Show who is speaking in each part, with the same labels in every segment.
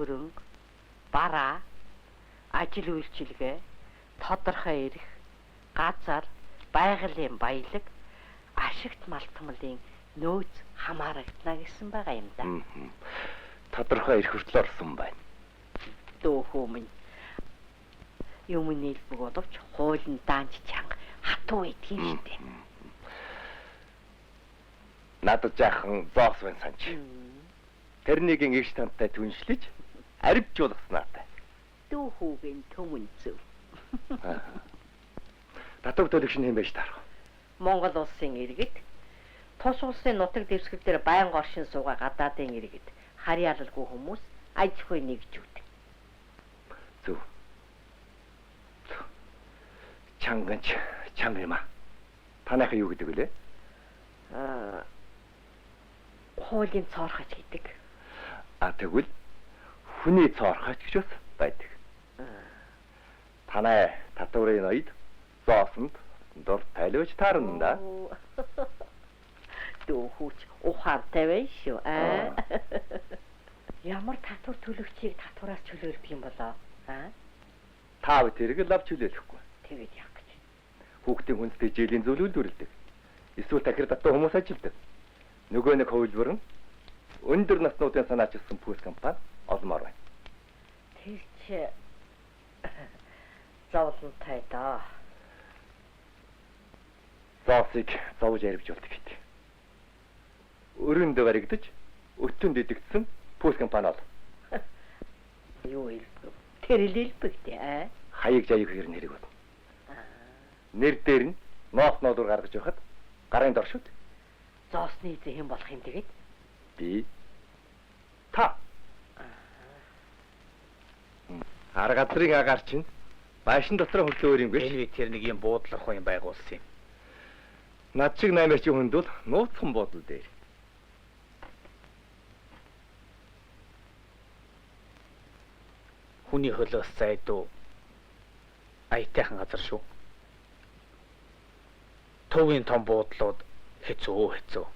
Speaker 1: хөрөнгө, бараа, ажил үйлчилгээ, тодорхой эрх, газар, байгалийн баялаг, ашигт малтмалын нөөц хамаарагдана гэсэн байгаа юм да.
Speaker 2: Тодорхой эрх хүртэл орсон байна.
Speaker 1: Дөөхөө минь юм нийлбэг боловч хуулийн даанч чанга хатуу идэх юм штэ.
Speaker 2: Надад жаахан зоос байна санч. Тэрнийг эгч тантай түншлэж арвжуулгаснаатай.
Speaker 1: Дөөхөөгийн төмөн зөв.
Speaker 2: Татвар төлөгч нь хэм байж таарах.
Speaker 1: Монгол улсын иргэд тус улсын нутаг дэвсгэр дээр байнга оршин суугаа гадаадын иргэд харьяалалгүй хүмүүс аж ахуй нэгжүүд.
Speaker 2: Зөв. Чангач чангима. Танайхаа юу гэдэг вүлээ?
Speaker 1: Хуулийн цоорхоч гэдэг.
Speaker 2: Тэгвэл хүний цоорхоч гэж бас байдаг. Танай татварын ноёд зоосонд дор тайлж таарна да.
Speaker 1: Дөөхөч ухаантай байна шүү. Ямар татвар төлөгчийг татвараас чөлөөлдөг юм болоо?
Speaker 2: Та бүхэн тэрийг л авч чөлөөлөхгүй.
Speaker 1: Тэгээд яах гэж?
Speaker 2: Хүүхдийн хүнстэй жилийн зөвлөлдүүлдэг. Эсвэл тахир татвар хүмүүс ажилдаг. Нөгөө нэг хувилбар нь өндөр наснуудын санаачилсан пүүс компани олмоор байна.
Speaker 1: Тэр чи зовлонтой доо.
Speaker 2: Зоосыг зовж арвжуулдаг гэдэг. Өрөөндөө баригдаж өтөнд идэгдсэн пүүс компани ол.
Speaker 1: Юу хэлбэг? Тэр илэлбэгтэй
Speaker 2: Хаяг жаяг хэр нэрэг байна. Нэр дээр нь ноос ноодор гаргаж явахад гарын дор шүт.
Speaker 1: Зоосны эзэн хэн болох юм тэгээд?
Speaker 2: Би. Та. Арга газрын агаар чинь байшин дотор хөрлөөр юм гэж.
Speaker 3: Энэ вид тэр нэг юм буудлах юм байгуулсан юм.
Speaker 2: Над шиг наймарчийн хүнд бол нууцхан буудал дээр.
Speaker 3: Хүний хөлөөс зайдуу аятайхан газар шүү. Төвийн том буудлууд хэцүү.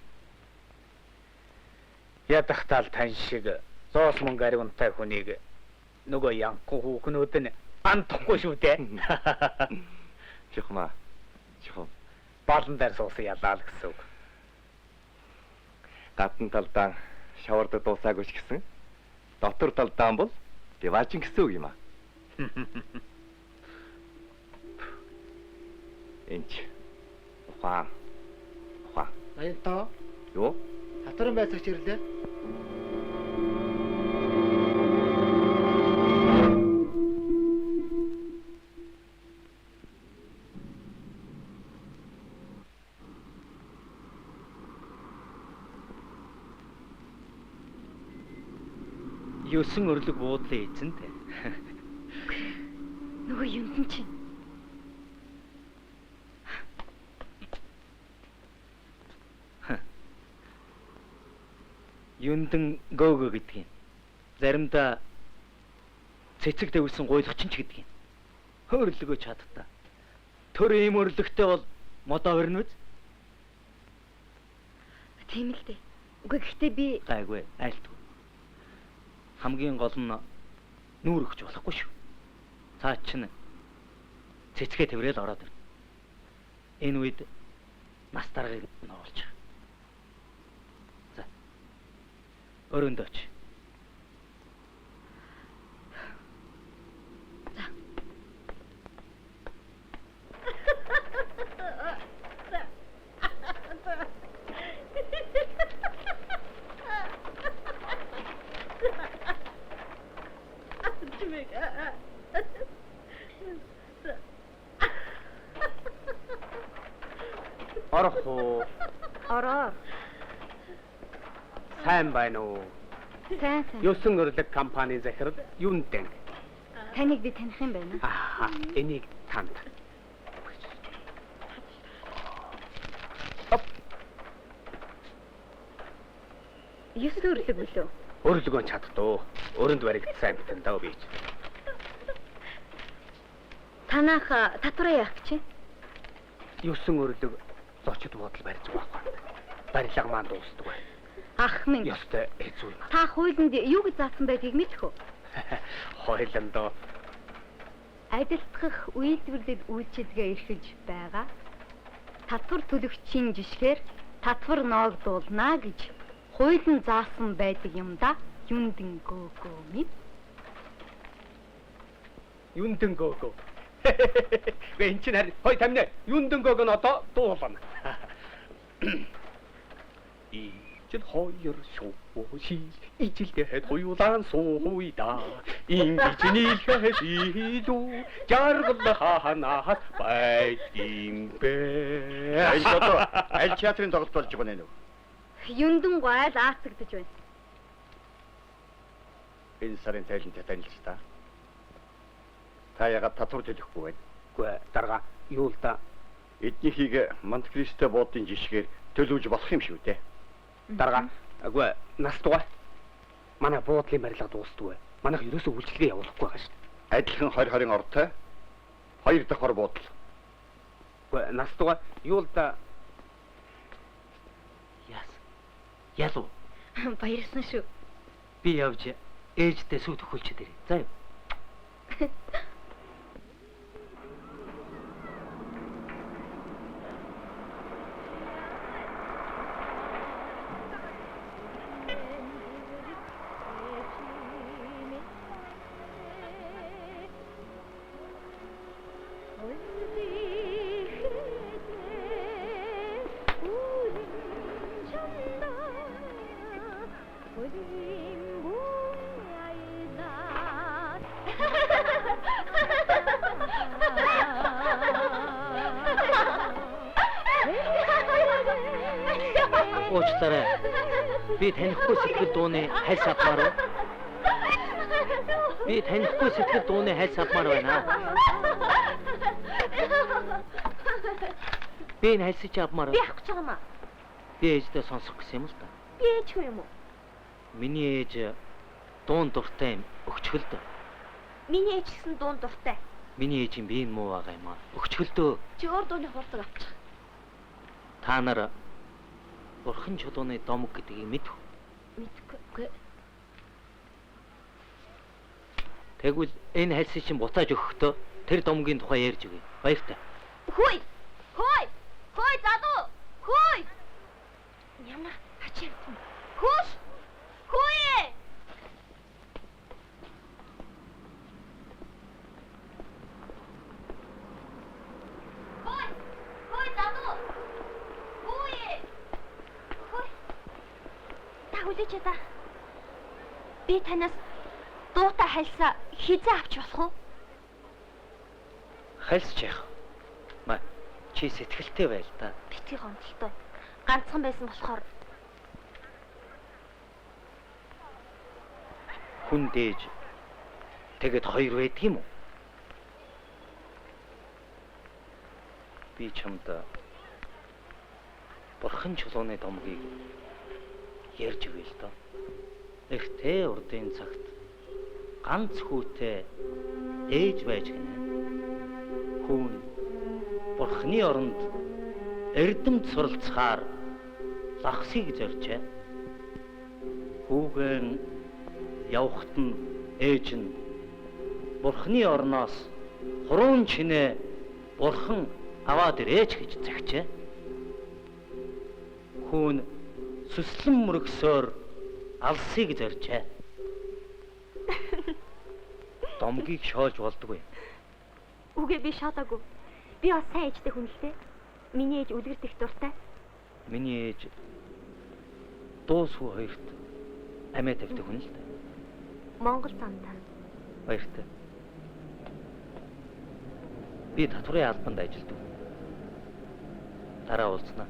Speaker 3: Ядахтал тань шиг зоос мөнгө аривантай хүнийг нөгөө янку хүүхнүүд нь андахгүй шүү дээ.
Speaker 2: Чихмаа. Чихв.
Speaker 3: Балан дээр суусан ялаа л гэсэн үг.
Speaker 2: Гадна талдаа шавард дуусаагүй ч гэсэн дотор талдаа бол диваачин гэсэн үг юм аа. Энч. Ухаан.
Speaker 4: Аянтаа.
Speaker 2: Юу?
Speaker 4: Хатаран байцаагч ирлээ.
Speaker 3: Юусэн өрлөг буудлын эзэнт.
Speaker 5: Нөгөө юунд чинь
Speaker 3: Юндэн гоого гэдэг юм. Заримдаа цэцэг дэвсэн гуйлгчин ч гэдэг юм. Хөрлөгөө чадтаа. Төр ийм өрлөгтэй бол модоо өрнөз.
Speaker 5: тийм л дээ. Үгүй гэхдээ би
Speaker 3: Гайгүй, айлтгүй. Хамгийн гол нь нүүр өгч болохгүй шүү. Цаа чинь цэцгээ тэврээл ороод ирнэ. Энэ үед нас даргаыг нь оруулж. За. Өрөөндөөч. Орхоо.
Speaker 5: ороо.
Speaker 3: Сайн байна уу?
Speaker 5: Сайн.
Speaker 3: Юусэн өрлөг компани захирал юунд тань?
Speaker 5: Таныг би таних юм байна.
Speaker 3: Энийг танд.
Speaker 5: Юус өрлөг билүү?
Speaker 3: Өрлөгөө чаддуу. Өрөнд баригдсан битэн даа бийч.
Speaker 5: Танах татвараа яах гэж?
Speaker 3: Юусэн өрлөг зочид бодол барьж байгаа байхгүй. Барилга маань дуустдаг бай.
Speaker 5: Ах минь.
Speaker 3: Ёстой хэцүү юм.
Speaker 5: Та хуулинд юу гэж заасан байдгийг мэдэх үү?
Speaker 3: Хойлондоо.
Speaker 5: Адилтгах үйлдвэрлэл үйлчилгээ эрхэж байгаа. Татвар төлөгчийн жишгээр татвар ноогдуулна гэж хуулийн заасан байдаг юм да. Юндэн гөөгөө мэд.
Speaker 3: Юндэн гоогоо. Эн чинь харин хой тамина. Юндэн гоогоо одоо дуулна. Ижил хоёр шуу시 ижилгээд хуйлаан сууйда. Ингичнийхээс илүү жаргал хаанаас байдгийн бэ.
Speaker 2: Аль театрын тоглолт болж байгаа нэ?
Speaker 5: Юндэн гойл аацагдж байна.
Speaker 2: Энэ сарын тайлантай танилж та. Та ягаад татвар төлөхгүй байна?
Speaker 3: Үгүй дарга юу л да.
Speaker 2: Эднийхийг Монте-Кристо буудын жишгээр төлөвлөж болох юм шүү дээ.
Speaker 3: Дарга үгүй нас тугай. Манай буудлын барилга дуустгүй. Манайх ерөөсөө үйлчлэгээ явуулахгүй байгаа шүү.
Speaker 2: Адилхан 20-20 ортой. 2 дахь хор буудал.
Speaker 3: Үгүй нас тугай юу л да. Ялуу.
Speaker 5: Баярсан шүү.
Speaker 3: Би явж ээжтэй сүйт өгүүлчихэд ирээ. За юу. Уучлаарай. Би танихгүй сэтгэл дууны хальс авмаар уу? Би танихгүй сэтгэл дууны хальс авмаар байна. Би энэ хальсыг авмаар.
Speaker 5: Би авах гэж байгаа юм аа.
Speaker 3: Би ээждээ сонсох гэсэн юм л та.
Speaker 5: Би ээж хөө юм уу?
Speaker 3: Миний ээж дуун дуртай юм. Өчгөлдөө.
Speaker 5: Миний ээж гэсэн дуун дуртай.
Speaker 3: Миний ээжийн биеийн муу байгаа юм аа. Өчгөлдөө.
Speaker 5: Чи өөр дууны хурцаг авчих.
Speaker 3: Та нар Бурхан чулууны домог гэдгийг мэдв.
Speaker 5: Мэдгүй.
Speaker 3: Тэгвэл энэ хальсыг чинь буцааж өгөхдөө тэр домгийн тухай ярьж өгье. Баяртай.
Speaker 5: Хөөй! Хөөй! Хөөй залуу! Хөөй! Ямар хачаа. Хөөш! Хөөе! Хөөй! Хөөй залуу! Хөөе! Хөөй! Та хүлээж та. Би танаас дуутай хальсаа хизээ авч болох уу?
Speaker 3: Хальсч яах. Ма чи сэтгэлтэй байл та.
Speaker 5: Битгий гомдолтой. Ганцхан байсан болохоор
Speaker 3: Хүн дээж тэгэд хоёр байдаг юм уу? Би чамд Бурхан чулууны домгийг ярьж өгье л доо. Эхтэй урдын цагт ганц хүүтэй ээж байж гинэ. Хүн Бурханы оронд эрдэмт суралцахаар лагсыг зоржээ. Хүүгэн явхад нь ээж нь Бурханы орноос хуруун чинээ Бурхан аваад ирээч гэж загчээ. Хүн сүслэн мөргсөөр алсыг зоржээ. Домгийг шоолж болдгүй.
Speaker 5: үгүй би шатаагүй. Би бас сайн ээжтэй хүн л дээ. Миний ээж үлгэрт их дуртай.
Speaker 3: Миний ээж дуусгүй хоёрт амиа тавьдаг хүн л дээ.
Speaker 5: Монгол замтай.
Speaker 3: Баяртай. Би татварын албанд ажилладаг. Дараа уулзнаа.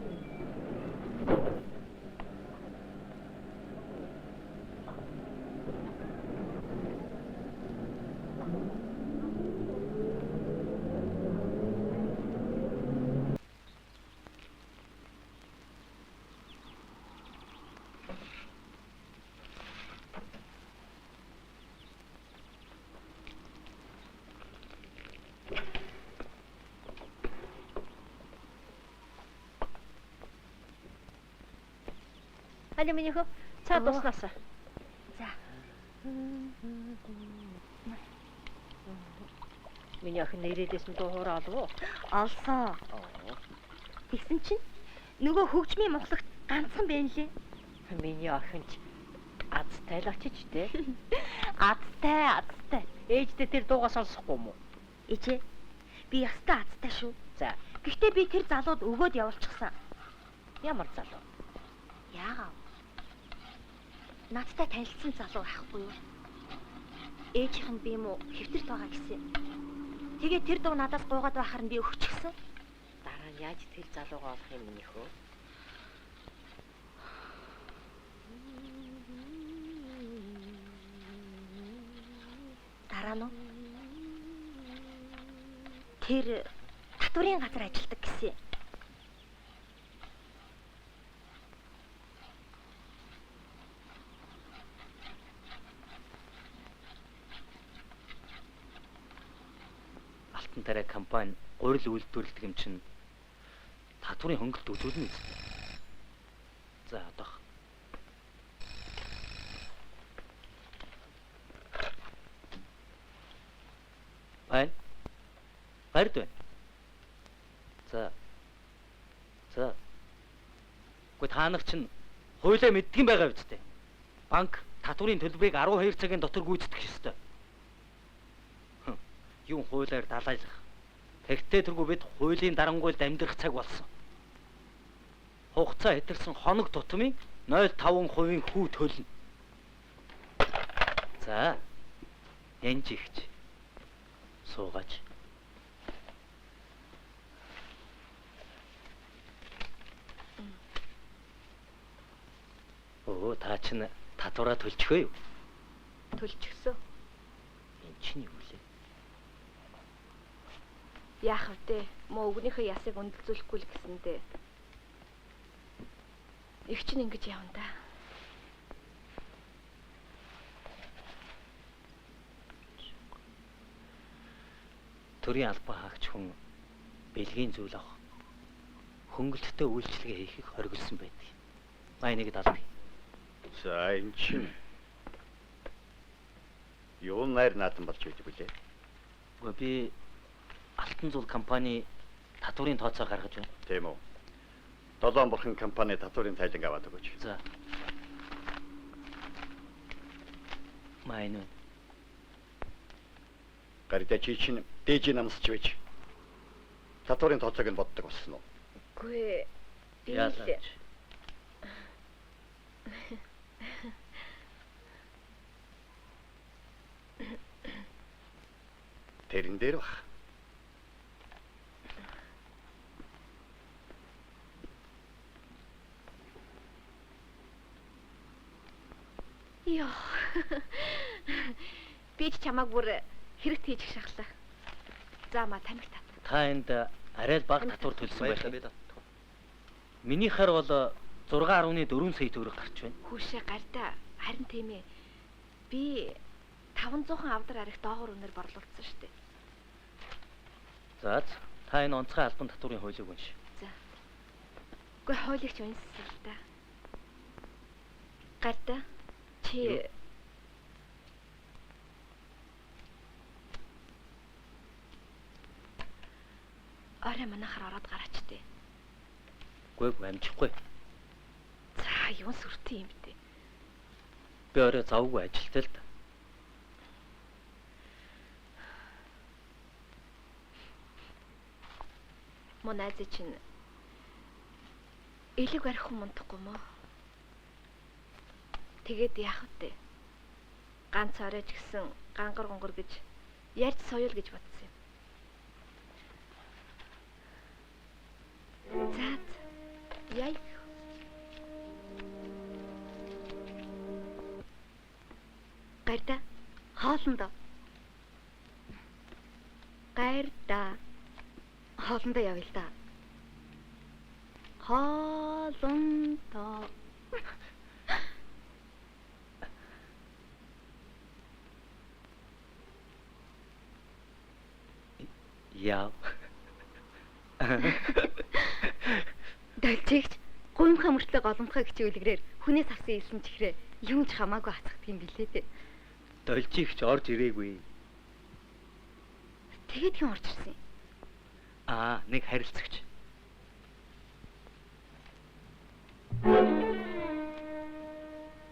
Speaker 5: Аля миний хөө цаа дуснасаа. За.
Speaker 1: Миний охин нэрээдээс нь дуу хураалуу.
Speaker 6: Олсон. Тэгсэн чинь нөгөө хөгжмийн мухлагт ганцхан байна лээ.
Speaker 1: Миний охин ч азтай л очиж дээ.
Speaker 6: Азтай.
Speaker 1: Ээждээ тэр дуугаа сонсохгүй юм уу?
Speaker 6: Ээжээ. Би ястаа азтай шүү.
Speaker 1: За,
Speaker 6: Гэхдээ би тэр залууд өгөөд явуулчихсан.
Speaker 1: ямар залуу?
Speaker 6: Яагаад? Надтай танилцсан залуу байхгүй юу? Ээжийнх нь би юм уу хэвтэрт байгаа гэсэн. Тэгээ тэр дуу надаас гуугаад байхаар нь би өгчихсөн.
Speaker 1: Дараа нь яаж тэр залуугаа олох юм минийх вэ?
Speaker 6: Дараа нь тэр татварын газар ажилладаг гэсэн.
Speaker 3: Алтан тарай компани гурил үйлдвэрлэдэг юм чинь татварын хөнгөлт үзүүлнэ үст. За одоо. Баярд байна. За. Гэхдээ та нар чинь хуулиа мэддэг юм байгаа биз дээ. Банк татварын төлбөрийг 12 цагийн дотор гүйцэтгэх ёстой. Юу хуулиар далайлах. Тэгтээ тэргүй бид хуулийн дарангуйлд амьдрах цаг болсон. Хугацаа хэтэрсэн хоног тутмын 0.5% хүү төлнө. За. Янж ихч. Суугаач. Оо, та чинь татвараа төлчихөө юу?
Speaker 6: Төлчихсөн.
Speaker 3: Энд чинь юу лээ?
Speaker 6: Яах вэ? Мөө өгнийхөө ясыг өндөлзүүлэхгүй л гэсэндээ. Их чинь ингэж явна да.
Speaker 3: Төрийн албан хаагч хүн бэлгийн зүйл авах. Хөнгөлөлттэй үйлчлэгээ хийхийг хориглосон байдаг. Май нэг далбай.
Speaker 7: За энэ чинь юу найр наатан болж байдаг үлээ.
Speaker 3: Гэхдээ би Алтан зуул компани татварын тооцоо гаргаж байна.
Speaker 7: Тийм үү. Долоон бурхан компани татварын тайланг аваад өгөөч.
Speaker 3: За. Май нэг.
Speaker 7: Гарида чи чинь дээж намсч байж. Татварын тооцоог нь боддог болсон уу?
Speaker 6: Үгүй би л
Speaker 3: Яалаач.
Speaker 7: Тэрэн дээр бах.
Speaker 6: Йоо. Би ч чамааг бүр хэрэгт хийж шахлаа. За ма тамхи тат.
Speaker 3: Та энд арай л бага татвар төлсөн байх юм. Минийхээр бол 6.4 сая төгрөг гарч байна.
Speaker 6: Хүүшээ гардаа. Харин тийм ээ. Би 500 авдар арих доогуур үнээр борлуулсан шүү дээ.
Speaker 3: За, та энэ онцгой албан татварын хуулийг унш.
Speaker 6: За. Үгүй хуулийг ч уншсан л да. Гардаа. Чи орой манахаар ороод гараач тээ.
Speaker 3: Үгүй амжихгүй.
Speaker 6: За юу сүртэй юм бэ?
Speaker 3: Би орой завгүй ажилтаа л да.
Speaker 6: Мөн найз чинь элэг барих юм унтахгүй мó. Тэгээд яах вэ? Ганц оройч гисэн гангар гонгор гэж ярьж соёл гэж бодсон юм. За. Яй. Гайда хоолндоо. Гайда хоолндоо явъя л да. Хоолндоо.
Speaker 3: Яа.
Speaker 5: Дөлжигч гуймхаа мөртлөө голомтхоо хичээлгэрээр хүнээс авсан илсэн чихрээ юм ч хамаагүй хацдаг юм билээ дээ.
Speaker 3: Должигч орж ирээгүй.
Speaker 5: тэгээд хэн орж ирсэн юм?
Speaker 3: Нэг харилцагч.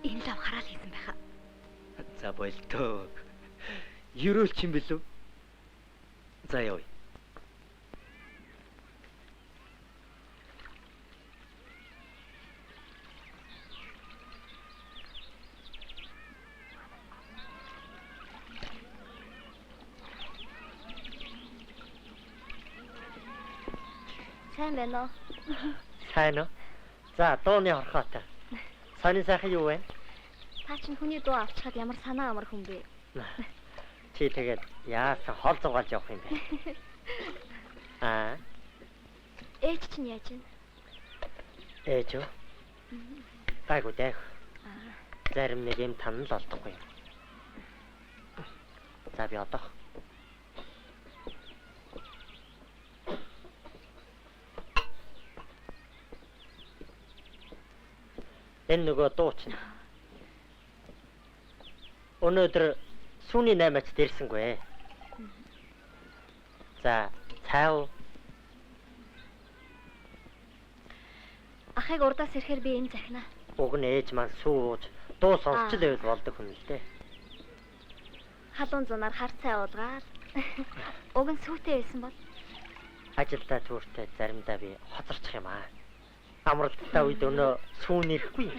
Speaker 5: Энэ лав хараал хийсэн байхаа.
Speaker 3: За болтоо. Ерөөлч юм бэлүү? За явъя.
Speaker 6: Сайн байна уу?
Speaker 8: Сайн уу? За, дууны хорхоотой. Сонин сайхан юу вэ?
Speaker 6: Та чинь хүний дуу авчихад ямар санаа амар хүн бэ?
Speaker 8: Чи тэгээд яасан хол зугаалж явах юм бэ?
Speaker 6: Ээж чинь яаж вэ?
Speaker 8: Ээж үү? Гайгүй дайх. Зарим нэг юм танал олдохгүй. За би одоо. Энэ нөгөө дуу чинь. Өнөөдөр сүүний 8-аач дэрсэнгүй. За, цаав.
Speaker 6: Ахыг урдаас ирэхээр би энэ захина.
Speaker 8: Уг нь ээж маань сууж, дуу сонсч л байвал болдог хүн л дээ.
Speaker 6: Халуун зунаар хар цай уулгаад. Уг нь сүйтэй байсан бол
Speaker 8: Ажилдаа түүртэй заримдаа би хоцорчих юм аа. Амралттай үед өнөө сүүн ирэхгүй.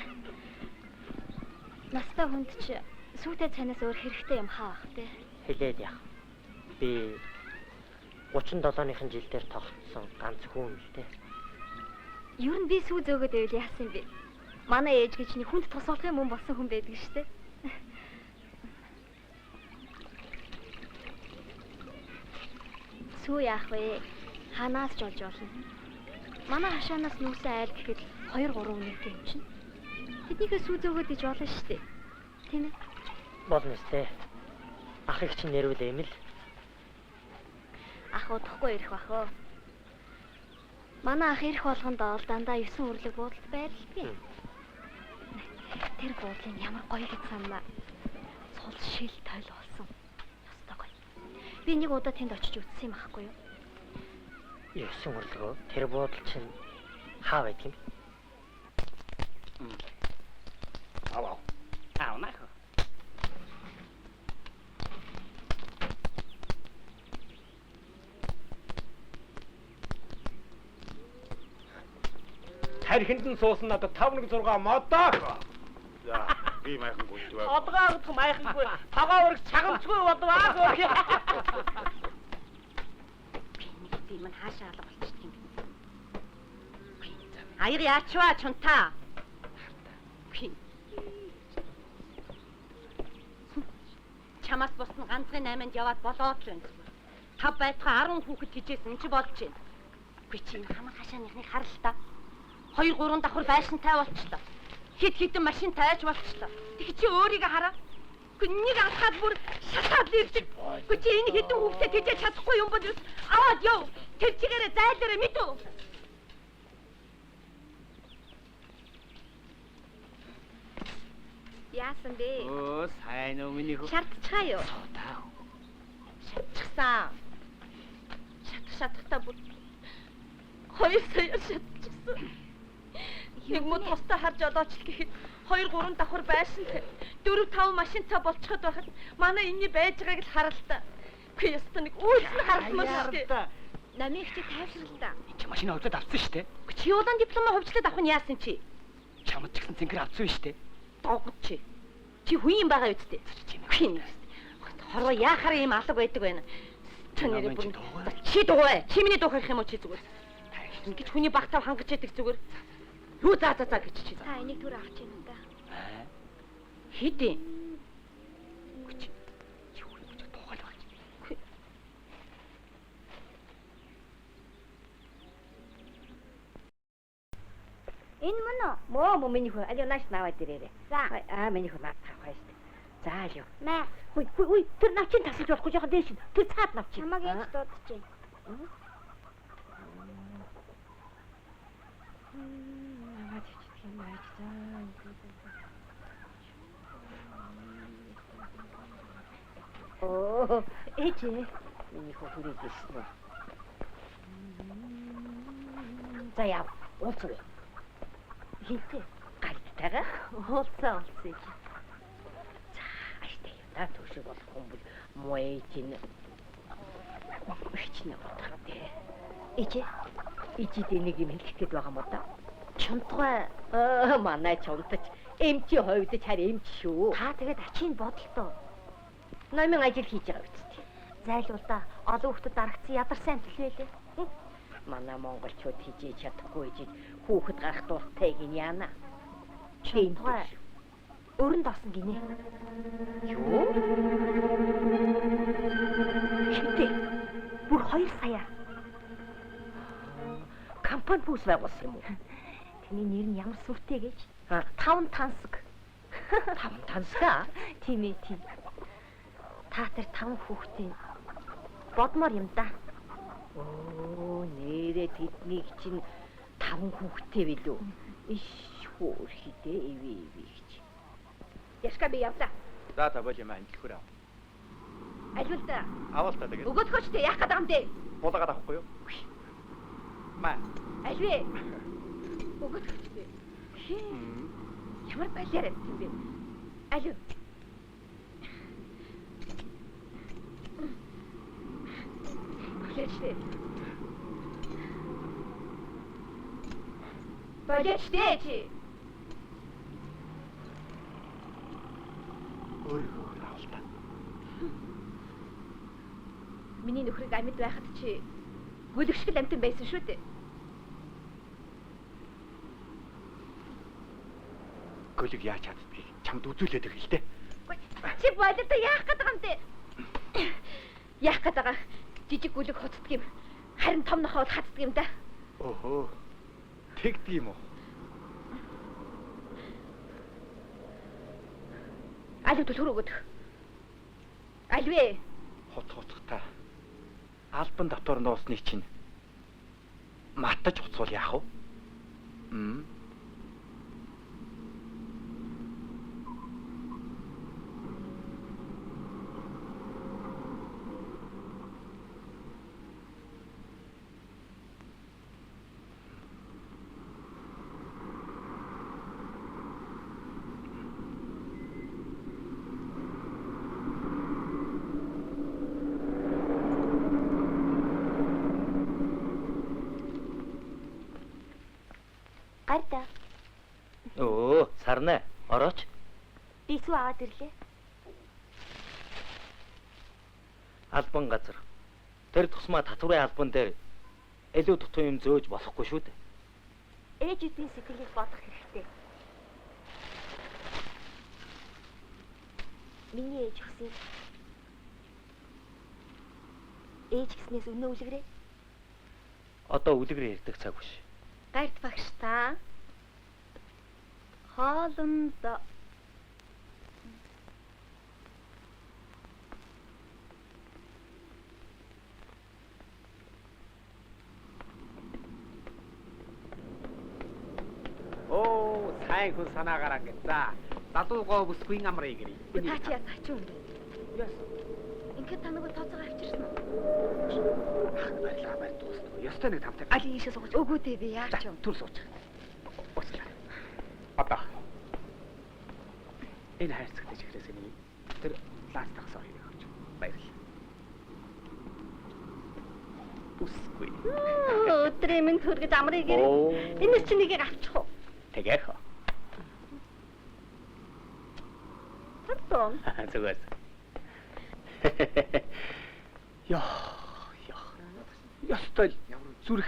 Speaker 6: настай хүнд чи сүйтэй цанаас өөр хэрэгтэй юм хаа бах те.
Speaker 8: Хэлээд яах. Би 37-ны жил дээр тогтсон ганц хүн л дээ.
Speaker 6: Ер нь би сүү зөөгөөд байвал яасан бэ? Манай ээж гэж нэг хүнд тусуулахын мөн болсон хүн байдаг штэ. Сүү яах вэ? Ханаас ч олж болно. Манай хашаанаас нүүсэн айл гэхэд 2-3 үнэтэй юм чинь. Тэднийхээ сүү зөөгөөд иж болно штэ. Тийм ээ.
Speaker 8: Болно штэ. Ах их чинь нэрвэлээ юм л.
Speaker 6: Ах удахгүй ирэх бах оо. Манай ах ирэх болгонд ол дандаа 9 өрлөг буудалд байрлалгүй. Тэр буудлын ямар гоё гэж санаа. Цул шил тойл болсон. Ястай гоё. Би нэг удаа тэнд очиж үзсэн юм аахгүй юу?
Speaker 8: 9 өрлөгөө тэр буудал чинь хаа байдаг юм?
Speaker 7: Аваа.
Speaker 3: Нах.
Speaker 4: Тархинд нь суусан надад 516 модоо.
Speaker 7: За, би майхан гүйдэг.
Speaker 1: Одгоогдох майхангүй цагаа ураг чагамчгүй бодваа.
Speaker 6: Би мань хаашаа алга болчихсон юм. Аяр яачваа чунтаа. Чамаас босны ганцхан 8-нд яваад болоод л байна. 5 байтугай 10 хүүхэд хижээсэн чи болж байна. Би чи энэ хамаг хашааныхныг харал та. 2-3 давхар байшинтай болчихлоо. Хит хитэн машин тайж болчихлоо. Тэг чи өөрийгөө хараа. Нэг алхаад бүр шатаад ирдэг. Чи энэ хитэн хүүхдэд хижээж чадахгүй юм бол аваад яв. Тэр чигээрээ зайлаараа мэдв. Яасан бэ?
Speaker 3: Оо, сайн уу миний хөө.
Speaker 6: Шатчихаа юу?
Speaker 3: Таа.
Speaker 6: Шатчихсан. Шатахтаа бүр 2 сая шатчихсан. Нэг мод тустай харж одооч л гэхэд 2-3 давхар байшинтай 4-5 машинтай болчиход байхад манай энэний байж байгааг л харалтаа. Үгүй ястаа нэг үйлс нь харалмаар шүү. Намын ихтэй тайвшрал та.
Speaker 3: Чи машина хөвдөд авсан шүү дээ.
Speaker 6: Чи удаан дипломоо хөвчлөөд авах нь яасан чи?
Speaker 3: Чамд ч гэсэн цэнгэр авсан шүү дээ.
Speaker 6: Догд чи. Чи хүн юм байгаа үсттэй. Хин. Хороо яахаар юм алга байдаг байна. Чанэр бүр. Чи дугуй. Чи миний дуухах юм уу чи зүгээр. Ингэж хүний багтаа хангаж яддаг зүгээр. Юу за гэж чи. Та энийг түр авч яана да. Хэдий.
Speaker 3: Юу гэж дуухай л баг.
Speaker 6: Энэ мөн үү?
Speaker 1: Мөө миний хөө аль нааш наваад ирээрээ.
Speaker 6: За.
Speaker 1: Миний хөө наад тавах шүү дээ. За аль юу.
Speaker 6: Мэ.
Speaker 1: Хүй тэр навчин тасалж болохгүй жоохон дээш. Тэр цаад навчин.
Speaker 6: Чамаг яаж дуудчих.
Speaker 1: Оо, ээжээ. Миний хөө хүрээд ирсэн үү? За яв, уулзъя. Хинтээ гартайгаа
Speaker 5: Уулзаа.
Speaker 1: аштай та төшөг болох хүн бол муу ээжин өчнө бодохтой. Ижид нэг юм хэлэх гээд байгаа мó да.
Speaker 5: Чунтгай.
Speaker 1: Манай чунтаж эмчи хойдож харин эмч шүү.
Speaker 5: Та тэгээд ачийн бодолтой.
Speaker 1: Номын ажил хийж байгаа үст.
Speaker 5: Зайлуул да. Олон хүүхдэд дарагдсан ядар сайн төлөөлээ.
Speaker 1: Манай монголчууд хийж чадахгүй ижид хүүхэд гарах дуртай гин яана.
Speaker 5: Чунтгай. Өрөнд осон гинэ.
Speaker 1: Юу?
Speaker 5: Хинтээ. Бүр 2 сая.
Speaker 1: Компани бүс байгуулсан юм уу?
Speaker 5: Тэний нэр нь ямар сүртэй гэж?
Speaker 1: 5
Speaker 5: тансаг.
Speaker 1: 5 тансгаа?
Speaker 5: Тийм ээ, тийм. Та тэр 5 хүүхдийн бодмоор юм да.
Speaker 1: Оо, нэрээ тэднийг чинь 5 хүүхдтэй билүү? Иш хөөрхидээ эвээ гэж.
Speaker 6: Яшка би явлаа.
Speaker 7: За та бол юм амжилтгүй аа.
Speaker 6: Альвал да.
Speaker 7: Авал та тэгээд.
Speaker 6: Өгөөдгөөчтэй яах гэдэг юм бэ?
Speaker 7: Булаагаад авахгүй юу? Маа.
Speaker 6: Альвэ. Өгөөдгөөчтэй. Ямар балиар юм бэ? Альв. Болячтэй. Болячтэй чи.
Speaker 7: Өөрөө авалтаа.
Speaker 6: Миний нөхрийг амьд байхад чи гөлөгшгөл амтан байсан шүү дээ.
Speaker 7: Гөлөг яаж чаддгийг чамд үзүүлээд өгье л дээ.
Speaker 6: Чи болоод яах гэдэг юм бэ? Яах гэдэг байгаа? Жижиг гөлөг хуцдаг юм. Харин том нохоо хатдаг юм да.
Speaker 7: Охоо. Тэгдэг юм уу?
Speaker 6: Алив төлхөр өгöd. Альвэ.
Speaker 7: Хоцгоцготой. Албан татвар нуусныг чинь матаж хуцвал яах вэ?
Speaker 5: Гарда.
Speaker 3: Өө, сарнаа. Орооч.
Speaker 5: Би сүү аваад ирлээ.
Speaker 3: Албан газар. Тэр тусмаа татварын албан дээр илүү дутуу юм зөөж болохгүй шүү дээ.
Speaker 5: Ээжүүдийн сэтгэлийг бодох хэрэгтэй. Миний ээж өгсөн. Ээж гиснээс өнөө үлгэрээ.
Speaker 3: Одоо үлгэр ярьдаг цаг биш.
Speaker 5: Гард багш та. Хоолнд
Speaker 4: Оо, сайн хүн санаагаар ангидсан. Задуугаа бүсгүй амрыг гэрий.
Speaker 5: та чи ясаач юм. Ингээд та нөгөө тооцоо авчирсан уу?
Speaker 4: Баярлалаа баяр дуусна. Ёстой нэг тавтай.
Speaker 5: Али ийшээ сууж. Үгүй дээ би яач юм.
Speaker 4: Түр сууж. Уучлаа. Одоо. Энэ хайрцагтай чихрээсээ нэг тэр ластах сорыг авч. Баярлалаа. Бүсгүй.
Speaker 5: Өдрөө минь төргөж амрыг гэрээ. Энэс чи нэгийг авчих уу?
Speaker 4: Тэгэх.
Speaker 5: Татсан.
Speaker 4: Зүгээр. Яа. Ёстой зүрх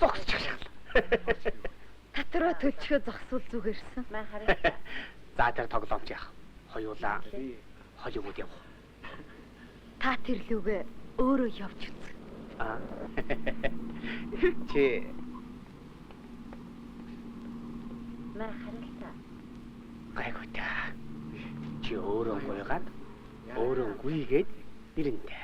Speaker 4: зогсож шахал.
Speaker 5: Татраа төлчгөө зогсвол зүгээрсэн.
Speaker 6: Маа хараа.
Speaker 4: За тэр тоглоомч яах. Хоёулаа Холливуд яв.
Speaker 5: Та тэр лүгээ өөрөө явж үз.
Speaker 4: Чи
Speaker 6: Маа хараа.
Speaker 4: гайгүй та. Чи өөрөө гойгаад өөрөө гүйгээд ирэнтэй.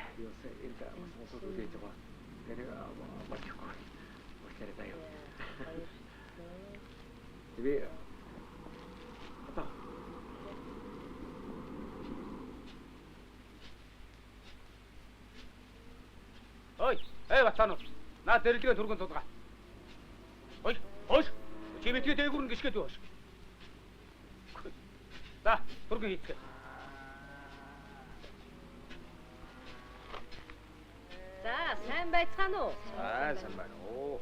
Speaker 4: бацаанууд. Наа дэрлэгээ түргэн дуудгаа. Хой, хойш. Чи битгий дээгүүр нь гიშгээд юу хойш. За, түргэн хийцгээ.
Speaker 1: За, сайн байцгаана уу?
Speaker 4: Сайн байна уу.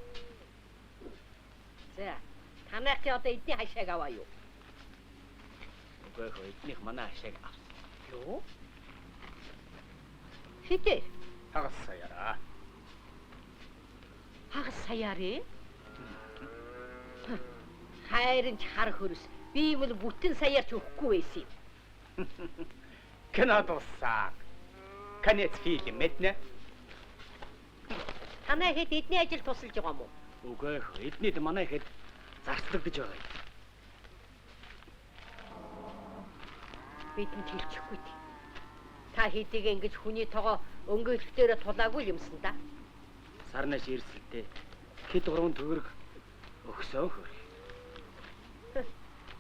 Speaker 1: За, танайхын одоо эдний хашааг аваа юу?
Speaker 4: Үгүй ээ, эднийх манай хашааг авсан.
Speaker 1: Юу? Хитээ.
Speaker 4: Хагас саяараа.
Speaker 1: Хагас саяарэ? Хайрын ч хар хөрс. Би юм бол бүтэн саяарч өгөхгүй байсан юм.
Speaker 4: Кино дууссан. Конец фильм мэднэ.
Speaker 1: Танай хэд эдний ажил тусалж байгаа юм уу?
Speaker 4: Үгүй ээ, эднийд манай хэд зарцлагдаж байгаа юм.
Speaker 1: Бидэнд хэлчихгүй дээ. Та хэдийг ингэж хүний тоогоо өнгөөлөлтөөрө тулаагүй юмсан да.
Speaker 4: Сарнаш ирсэлтэй. Хэд гурван төгрөг өгсөн хөр.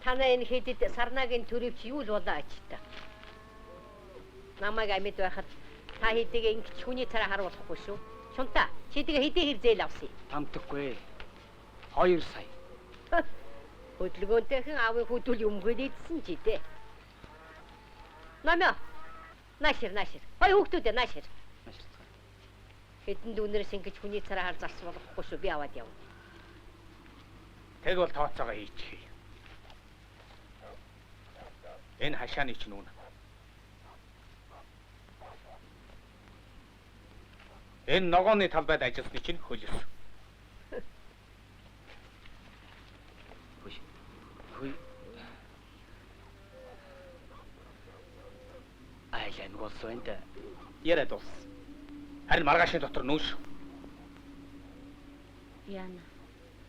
Speaker 1: Танай энэ хэдэд сарнагийн төрөвч юу л болоо ач та. Намайг амьд байхад та хэдийг ингэж хүний цараа харуулахгүй шүү. Чунта, чидгээ хэдий хэр зээл авсан юм?
Speaker 4: Тамтаггүй. 2 сая.
Speaker 1: Хөдөлгөөнтэйхэн аавын хөдөл өмгөөл идсэн ч идэ. Намаа. Наашир. Хой хүүхдүүд наашир. Хэдэн дүүнэрээс ингэж хүний цараа хар зарсан болохгүй шүү. Би аваад явна.
Speaker 4: Тэг бол тооцоогоо хийчихье. Энэ хашааны чинь үнэ. Энэ ногооны талбайд ажилласны чинь хөлөс. Хүй. Айлан голсоо энэ. Яриад ус. Харин маргаашийн дотор нүүш.
Speaker 6: Яна.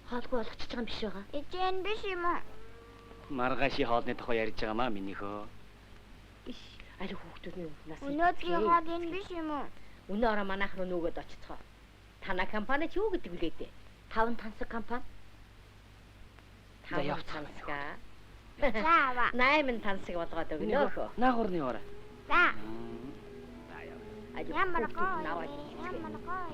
Speaker 6: Хоолгүй болгочихж байгаа юм биш байгаа.
Speaker 5: Эжэн биш юм уу?
Speaker 4: Маргаашийн хоолны тухай ярьж байгаа маа минийхөө.
Speaker 1: Иш, ари хүүхдүүдний өмнөөс.
Speaker 5: Өнөөдрийн хоол энэ биш юм уу?
Speaker 1: Өнөө ороо манайх руу нүгөөд очицгоо. Танай компани ч юу гэдэг вэ дээ?
Speaker 6: 5 тансаг компани.
Speaker 4: За, явцгаа.
Speaker 1: тансгаа.
Speaker 5: Заава.
Speaker 1: 8 тансаг болгоод өгнөөхөө.
Speaker 4: Наагурны ороо.
Speaker 5: За.
Speaker 1: Ари
Speaker 5: Ямар
Speaker 1: хүүхдүүд
Speaker 5: гоё.
Speaker 1: наваад.
Speaker 5: Ямар гоё.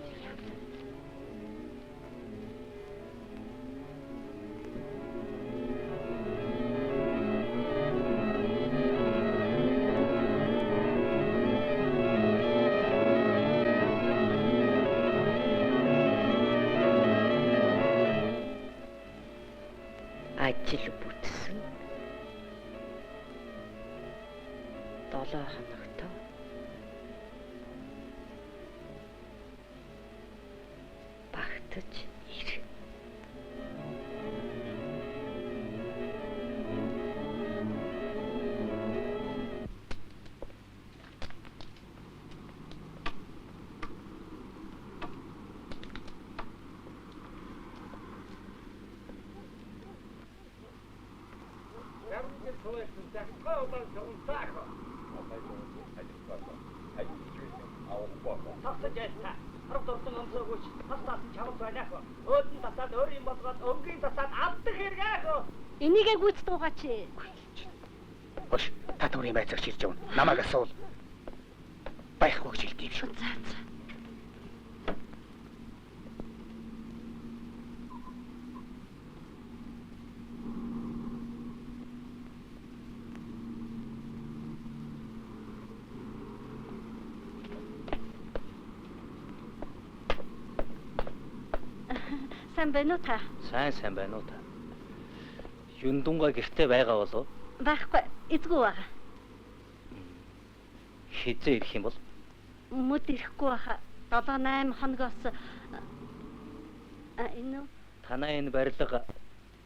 Speaker 1: Ажил бүтсэн. 7 хоногтой. Багтаж ир.
Speaker 6: Энийгээ гүйцэд угаач.
Speaker 4: Хош, та түрийн байцаагч ирж явна. Намайг асуул. Байхгүй гэж хэлдэг юм шүү.
Speaker 6: За. Сайн байна уу та?
Speaker 3: Сайн байна уу та? Юндунга гэртээ байгаа болов?
Speaker 6: Байхгүй. Эзгүй байгаа.
Speaker 3: Хизээ ирэх юм бол
Speaker 6: Мөд ирэхгүй баха. 7-8 хоногоос энэ
Speaker 3: танай энэ барилга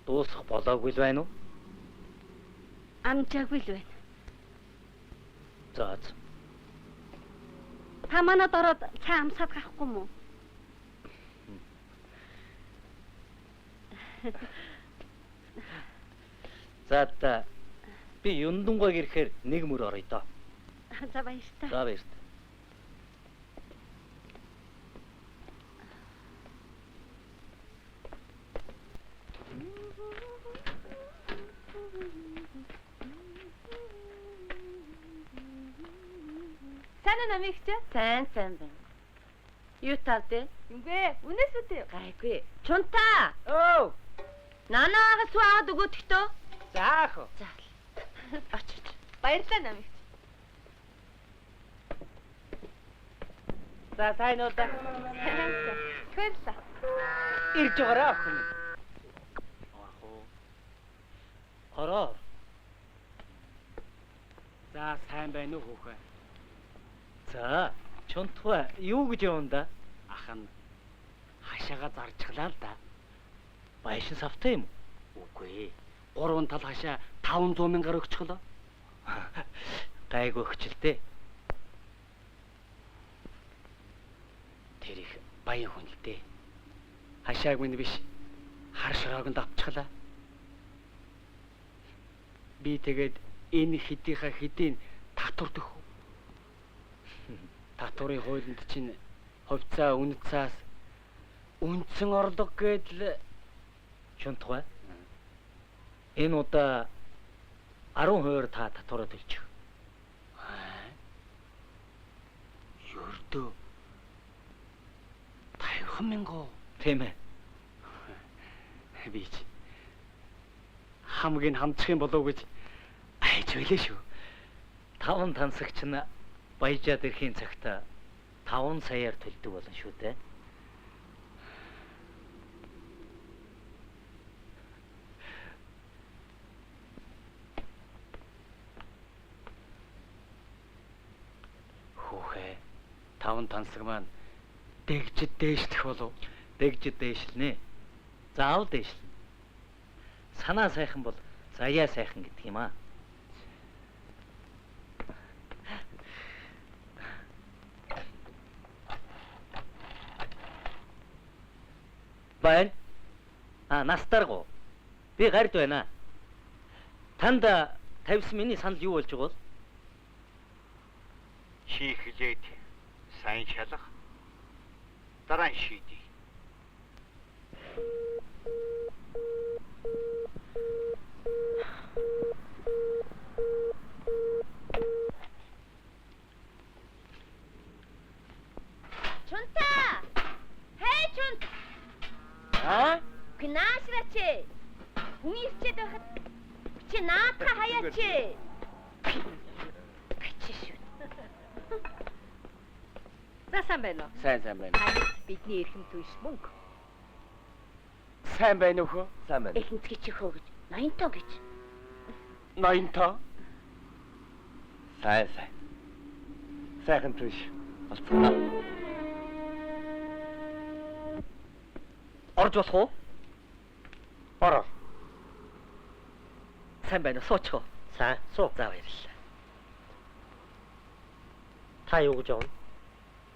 Speaker 3: дуусах болоогүй л байна уу?
Speaker 6: амжаагүй л байна.
Speaker 3: За.
Speaker 6: Та манад ороод цаа амсаад гахгүй мүү?
Speaker 3: За та би юндунга ирэхээр нэг мөр орё доо.
Speaker 6: За баярлалаа.
Speaker 3: За баярлалаа.
Speaker 6: Сайн уу намигч? Сайн байна. Юу тавд?
Speaker 5: Үгүй, үнээс үтэй.
Speaker 6: Гайгүй. Чунта.
Speaker 3: Оо.
Speaker 6: Нанаагаас суу аваад өгөөдөгтөө.
Speaker 3: За ах.
Speaker 6: За. Очиж.
Speaker 5: Баярлалаа намайг.
Speaker 3: За сайн уу да.
Speaker 5: Баярлалаа.
Speaker 3: Ирж байгаарай охин. Ороо.
Speaker 4: За сайн байна уу хүүхэн?
Speaker 3: За, чунтва юу гэж яванда?
Speaker 4: Ах нь хашаага зарчглаа л да.
Speaker 3: Баяшин савтай юм уу?
Speaker 4: Үгүй. 3 тал хашаа 500 мянгаар өгчихлөө.
Speaker 3: Гайгүй өгчлээ.
Speaker 4: Тэр их баян хүн л дээ. Хашааг минь биш. Хар шороогонд авчихлаа. Би тэгээд энэ хэдийнхаа хэдийн татвар төхөө. Татварын хуулинд чинь хувьцаа үнэт цаас үндсэн орлого гэдэл
Speaker 3: Чунтва. Энэ удаа 10% та татвараа төлчих.
Speaker 4: Ердөө 50 мянган.
Speaker 3: Тийм ээ.
Speaker 4: Би ч хамгийн хамчих юм болов уу гэж айж байлаа шүү.
Speaker 3: 5 тансагч нь баяжаад ирэхийн цагт 5 саяар төлдөг болно шүү дээ.
Speaker 4: Хүүхээ 5 тансаг маань дэгжид дээшлэх болов.
Speaker 3: Дэгжид дээшлэнэ. Заавал дээшлэнэ. Санаа сайхан бол заяа сайхан гэдэг юм аа. Байна. Настаргу. Би гард байна. Танд тавьсан миний санал юу болж байгаа вэ?
Speaker 7: Шийхлээд сайн шалах. Дараа нь шийдий.
Speaker 6: Чунта. Хей чунт. Гнаашраач. Хүн ирчээд байхад чи наатха хаяач. Ачиш.
Speaker 1: Сайн байна уу?
Speaker 4: Сайн байна.
Speaker 1: Бидний эрхэм түнш мөнгө.
Speaker 4: Сайн байна уу хөө?
Speaker 2: Сайн байна.
Speaker 6: Эхэнцгий чи хөө гэж 80 тоо гэж.
Speaker 4: 80 тоо.
Speaker 2: Сайн. Сайхан түш. Алцгаа.
Speaker 3: Орж болох уу?
Speaker 4: Ороо.
Speaker 3: Сайн байна уу? Суучих уу?
Speaker 8: За, суу.
Speaker 3: За баярлалаа.
Speaker 8: Та юу гэж явна?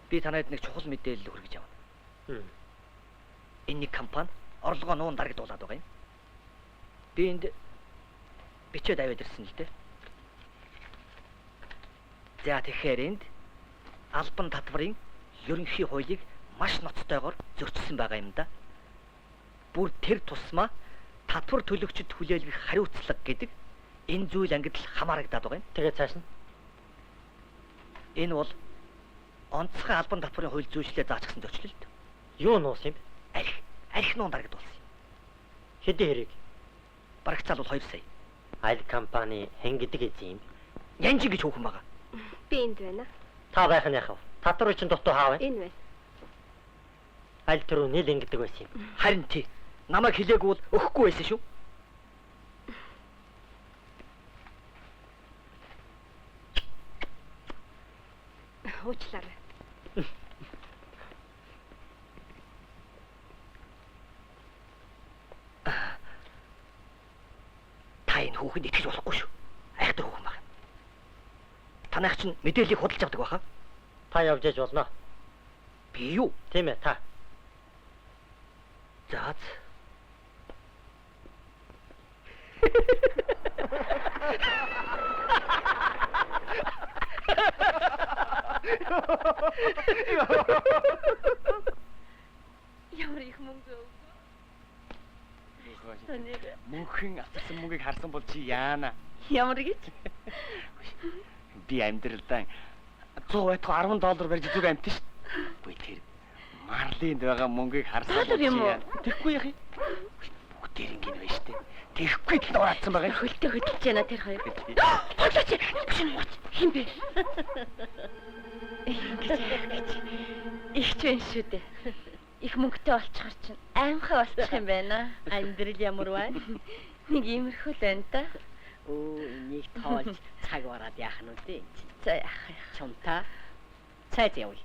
Speaker 3: Би танайд нэг чухал мэдээлэл хүргэж явна.
Speaker 8: Хм.
Speaker 3: Энэ нэг компани орлогоо нуун дарагдуулаад байгаа юм. Би энд бичээд аваад ирсэн л дээ. За тэгэхээр энд албан татварын ерөнхий хуулийг маш ноцтойгоор зөрчсөн байгаа юм да. Бүр тэр тусмаа татвар төлөгчд хүлээлгэх хариуцлага гэдэг энэ зүйл ангид л хамаарагдаад байгаа юм.
Speaker 8: Тэгээд цааш нь
Speaker 3: Энэ бол онцгой албан татварын хууль зүйчлэлээр заачсан зөрчилд.
Speaker 8: юу нуус юм бэ?
Speaker 3: Арх нуун дарагдуулсан юм.
Speaker 8: Хэдий хэрэг?
Speaker 3: Барагцаал бол 2 сая.
Speaker 8: Аль компани хэн гэдэг эзэн юм?
Speaker 3: Янжи гэж хүүхэн байгаа.
Speaker 5: Би энд байна.
Speaker 8: Та байх нь яхав? Татвар чинь дутуу хаав.
Speaker 5: Энэ байна.
Speaker 8: Аль тэр үний л ингэдэг байсан юм.
Speaker 3: Харин тий. Намайг хэлээгүй бол өгөхгүй байсан шүү.
Speaker 5: Уучлаарай.
Speaker 3: Та энэ хүүхэнд итгэж болохгүй шүү. Айхтар хүүхэн байна. Танайх чинь мэдээллийг худалдаж авдаг байхаа.
Speaker 8: Та явж яж болно.
Speaker 3: Би юу?
Speaker 8: Тийм ээ, та.
Speaker 3: За.
Speaker 5: Ямар их мөнгө өв.
Speaker 4: Мөнхийн авсан мөнгийг харсан бол чи яана.
Speaker 5: Ямар гэж?
Speaker 4: Би амьдралдаа $100 $10 барьж зүг амтэн шүү. Үгүй тэр Марлинд байгаа мөнгийг харсан
Speaker 6: Хаалга юм уу?
Speaker 4: Тэгэхгүй яах юм? Бүгдээр ингэ байна штэ. Тэгэхгүй л дураацсан байгаа.
Speaker 6: Хөлтөө хөдөлж яана тэр хоёр. Хоолооч. Хин бэ? Их ч байна шүү дээ. Их мөнгөтэй болчихор чинь аимхай болчих юм байна.
Speaker 1: Амьдрал ямар бай?
Speaker 6: Нэг иймэрхүү л байна да.
Speaker 1: Өө, энийг тоолж цаг бараад яах нь үгүй.
Speaker 6: За яах вэ?
Speaker 1: Чамта цайз явъя.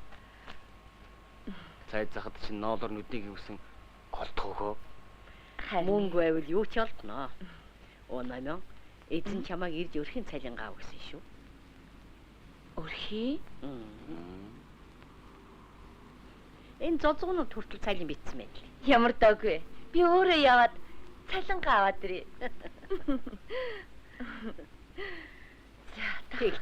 Speaker 4: Цайд захад чинь ноолор нүднийг юусэн голдох хөө.
Speaker 1: Мөнгө байвал юу ч олдно. Онамын эзэн чамайг ирж өрхийн цалин гав гэсэн шүү.
Speaker 6: Өрхий?
Speaker 1: Энэ зозгонууд хүртэл цалин битсэн байл.
Speaker 6: Ямар доогүй. Би өөрөө яваад цалингаа аваад ирье. За
Speaker 1: Тэг.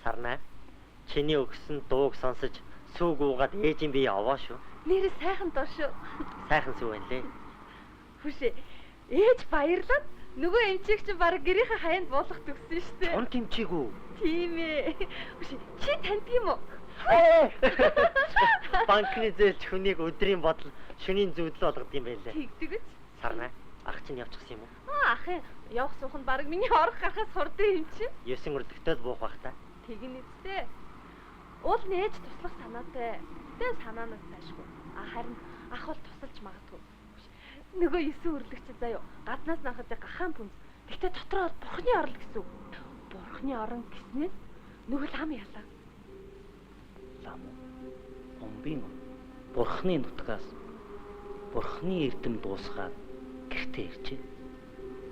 Speaker 8: Сарнаа. Чиний өгсөн дууг сонсож сүүг уугаад ээжийн бие аваа шүү.
Speaker 6: нэр сайхан доо шүү.
Speaker 8: Сайхан сүү байна лээ.
Speaker 6: Хүшээ. Ээж баярлаад нөгөө эмчийг чинь баг гэрийнхээ хаянд буулгах төгсөн шүү дээ.
Speaker 8: Он тэмчээгүү.
Speaker 6: Тийм ээ. Хүшээ. Чи таньд юм уу?
Speaker 8: Банкны зээлч хүнийг өдрийн бодол шөнийн зүйдэл болгод юм байлээ.
Speaker 6: Тэгдэг үз.
Speaker 8: Сарнаа. Ах чинь явчихсан юм уу?
Speaker 6: Ахын явах суух нь баг миний орох гарахаас сурдаг юм чи.
Speaker 8: 9 өрдөгтэй л буух бах та.
Speaker 6: Тэгнэ үстэй. Уул нээж туслах санаатай. Тэ санаанаас таашгүй. Харин ах бол тусалж магадгүй. Нөгөө 9 өрлөгч заяо. Гаднаас нахад гахаан бүнз. Гэхдээ дотроо бол бурхны орол гэсэн үг. Бурхны орон гэснээр нөгөө лам ялаа.
Speaker 3: Лам. Бомбин. Бурхны нутгаас Бурхны эрдэм дуусгаад гэртээ иржээ.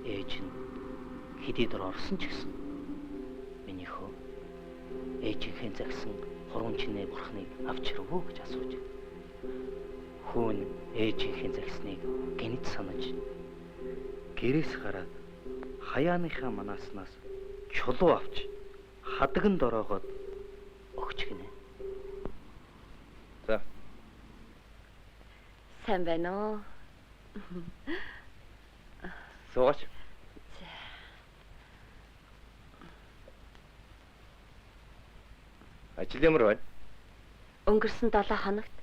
Speaker 3: Ээж нь хэдий дор орсон ч гэсэн миний хөө ээжийнхээ загсан хуруун чинээ Бурхныг авч ирвөө гэж асууж. Хүүн ээжийнхээ загсныг гэнэт санаж гэрээс гараад хаяаныхаа манааснаас чулуу авч хадаганд ороогоод өгч гинэ.
Speaker 2: За.
Speaker 6: Сайн байна уу?
Speaker 2: Суугач. Ажил ямар байна?
Speaker 6: Өнгөрсөн 7 хоногт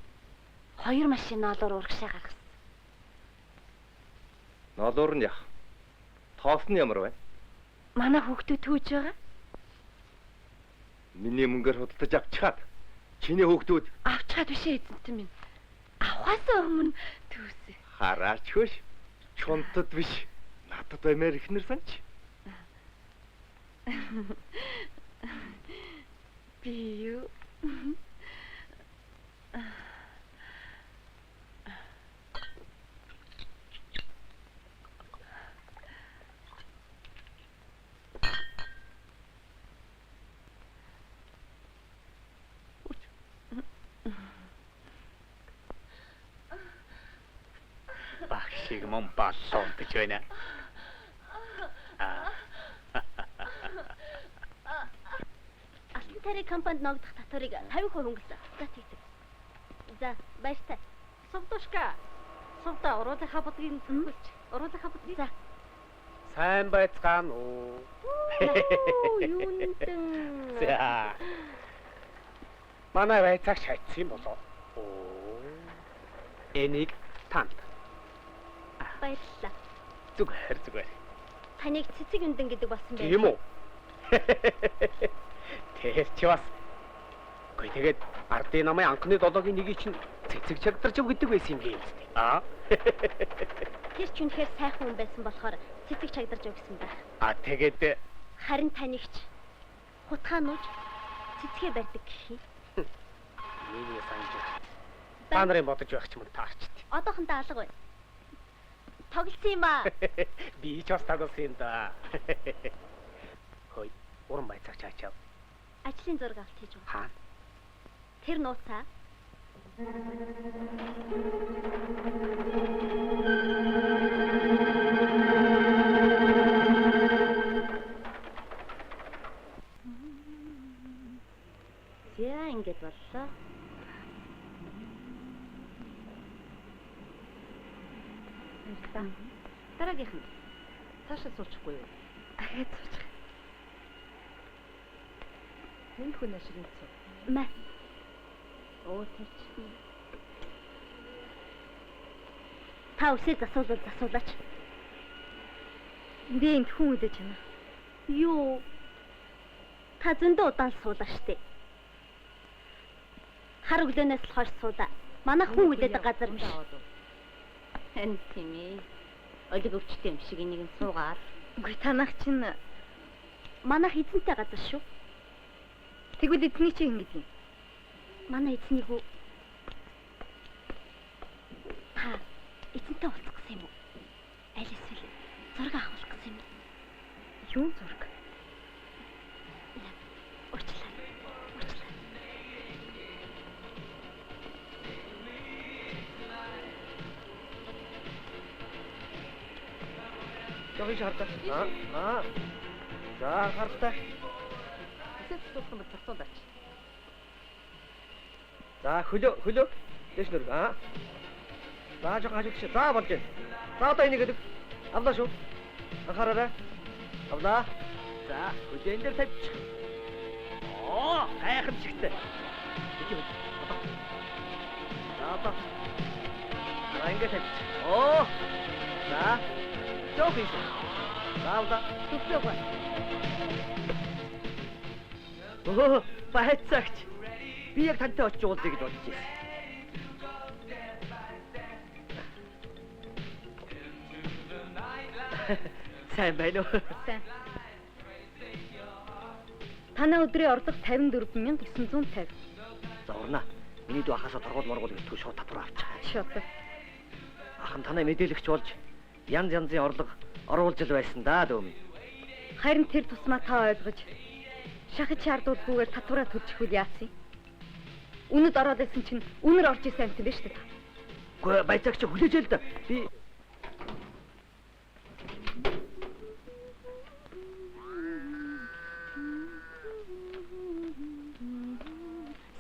Speaker 6: 2 машин ноолоор урагшаа гаргасан.
Speaker 2: Ноолуур нь яах? Тоос нь ямар байна?
Speaker 6: Манай хүүхдүүд түүж байгаа.
Speaker 2: Миний мөнгөөр худалдаж авчихад чиний хүүхдүүд
Speaker 6: Авчгаад бишээ эзэнтэн минь. Авахаас өмнө түүсээ.
Speaker 2: хараач хөөш. Чунтад биш. Надад баймаар ихнэр санч.
Speaker 6: Би юу?
Speaker 4: Багшиг мөн баллон гэж байна.
Speaker 9: Алтан царай компанид ногдох татварыг 50% хөнгөлсөн. За тэгдэг. За баяртай.
Speaker 6: Сувдушка. Сувда уруулынхаа будгийг зөвхөлж. Уруулынхаа будгийг. За.
Speaker 4: Сайн байцгаана уу?
Speaker 9: Юундэн.
Speaker 4: За. Манай байцаагч хайцсан юм болоо. Оо. Энийг танд.
Speaker 9: Баярлалаа.
Speaker 4: Зүгээр.
Speaker 9: Таныг цэцэг юндэн гэдэг болсон байх.
Speaker 4: Тийм үү? Тэр чи бас. Гэхдээ тэгээд ардын намын анхны 7-гийн нэгийг чинь цэцэг чагдарч гэдэг байсан юм гээ. Аа.
Speaker 9: Тэр ч үнэхээр сайхан хүн байсан болохоор цэцэг чагдарч өгсөн байх.
Speaker 4: Тэгээд
Speaker 9: Харин танигч хутгаа нууж цэцгээ барьдаг гэх юм.
Speaker 4: миний санаж та нарын бодож байх ч юм таарчт.
Speaker 9: Одоохондоо алга байна. Тоглосон юм аа.
Speaker 4: Би ч бас тоглосон юм да. Хөөе, уран байцаагч ачаав.
Speaker 9: Ажлын зураг авалт хийж байгаа.
Speaker 4: Хаа?
Speaker 9: Тэр нууцаа.
Speaker 6: За ингэж боллоо. Баярлалаа. Дараагийнх нь цаашаа суучихгүй юу?
Speaker 5: Ахаад суучих.
Speaker 6: Тэнд хүн ашигт суу.
Speaker 5: Мэ.
Speaker 6: Оо тэрч.
Speaker 9: Та үсээ засуулаач.
Speaker 5: Би энд хүн үдэж байна.
Speaker 9: Юу? Та зөндөө удаан суулаа штэ. Хар өглөөнөөс л хойш суулаа. Манай хүн үдээд газар биш.
Speaker 6: Эн тийм ээ. Олиг өвчтэй юм шиг энийг нь суугаад.
Speaker 5: Үгүй танах чинь
Speaker 9: Манайх эзэнтэй газар шүү.
Speaker 5: тэгвэл эзний чинь ингэж юм.
Speaker 9: Манай эзнийг үү? Та эзэнтэй уулзах гэсэн юм уу? Аль эсвэл зураг авах гэсэн юм уу?
Speaker 5: Юу зураг?
Speaker 9: Уучлаарай.
Speaker 4: Жохи шаардаа. За харахтаа.
Speaker 6: Үсээ засуулсан бол засуулаач.
Speaker 4: За хөлөө. Дэш нөр. За жоо хажууд чи. За болж байна. За одоо энийг гэдэг. Авлаа шүү. Анхаараарай. Авлаа. За хөлөө энэ дээр тавьчих. Оо, гайхам шигтэй. Одоо. За ингэ тавьчих. Оо. За. Жоо хийш. За авлаа.
Speaker 6: Түлхээ гоо.
Speaker 4: Оо, байцаагч. Би яг тантай очиж уулзъя гэж бодож байна. Сайн байна уу?
Speaker 5: Сайн. Танай өдрийн орлого 54950.
Speaker 4: Зорно. Миний дүү ахасаа торгуул моргуул гэдэггүй шууд татвар авчих.
Speaker 5: Шот.
Speaker 4: Ахын танай мэдээлэгч болж янз янзын орлого оруулж л байсан да дөө минь.
Speaker 5: Харин тэр тусмаа та ойлгож шахаж шаардуулгүйгээр татвараа төлчихвэл яасан юм? Үнэд ороод исэн чинь үнэр орж исэн юм биш үү?
Speaker 4: Гэхдээ байцаагч хүлээж л да. Би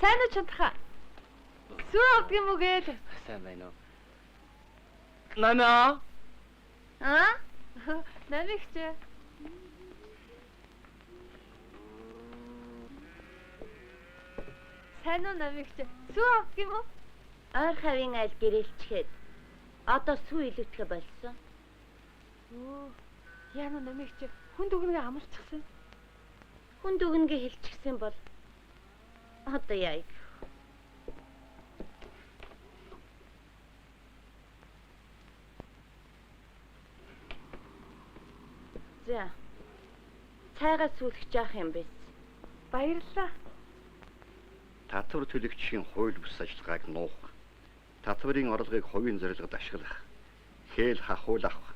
Speaker 5: Сайн уу чантрахаа? Сүү авдаг юм уу гээл?
Speaker 4: сайн байна уу? Нана.
Speaker 5: Намигч. Сайн уу намигч? Сүү авдаг юм уу?
Speaker 6: Ойр хавийн айл гэрэлчгээд одоо сүү илүүтгэе болсон.
Speaker 5: Оо, яа намигч хүн дүгнэгээ амарчихсан.
Speaker 6: Хүн дүгнэгээ хэлчихсэн бол одоо яа. За. Цайгаа сүүлгэж яах юм бэ?
Speaker 5: Баярлалаа.
Speaker 7: Татвар төлөгчийн хууль бус ажиллагааг нуух. Татварын орлогыг хувийн зорилгод ашиглах. Хээл хахуул авах.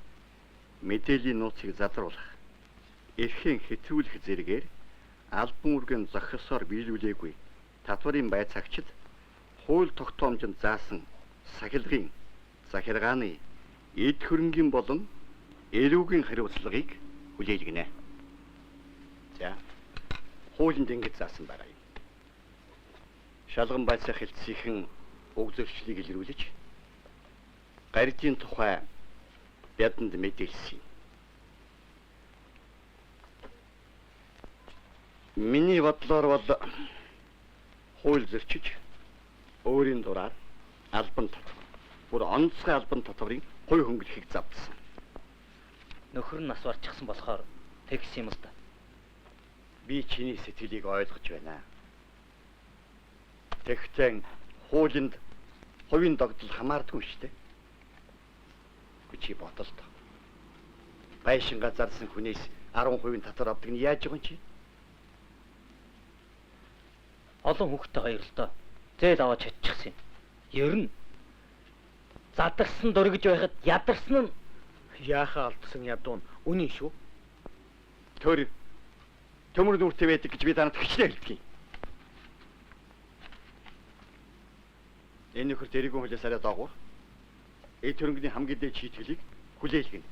Speaker 7: Мэдээллийн нууцыг залруулах. Эрхийн хэтрүүлэх зэрэгээр албан үүргийн зохисоор биелүүлээгүй татварын байцаагчид хууль тогтоомжинд заасан сахилгын, захиргааны, эд хөрөнгийн болон эрүүгийн хариуцлагыг хүлээлгэнэ. За. Хуулинд ингэж заасан байна. Шалган байцаах хэлтсийнхэн уг зөрчлийг илрүүлж гардийн тухай бидэнд мэдээлсэн. Миний бодлоор бол хууль зөрчиж өөрийн дураар албан татвар, бүр онцгой албан татврын хувь хөнгөлөхийг завдсан.
Speaker 3: Нөхөр нь нас барчихсан болохоор тэгс юм л да.
Speaker 7: Би чиний сэтгэлийг ойлгож байна. Тэгтээ хуулинд хувийн догдол хамаардгүй шүү дээ. Чи бодолтой. Байшингаа зарсан хүнээс 10% татвар авдаг нь яаж байгаа юм чи?
Speaker 3: Олон хүүхдтэй хоёр л доо. Зээл аваад чадчихсан юм. Ерн. Задарсан дөргиж байхад ядарсан нь
Speaker 4: яахаа алдсан ядуун үнэн шүү.
Speaker 7: Төмөр нүртэй байдаг гэж би танад хичнээн хэлдэг юм. Энэ нөхөр дэрэгэн хөлөөс арай доогуур. Эд хөрөнгөний хамгийн дээд шийтгэлийг хүлээлгэнэ.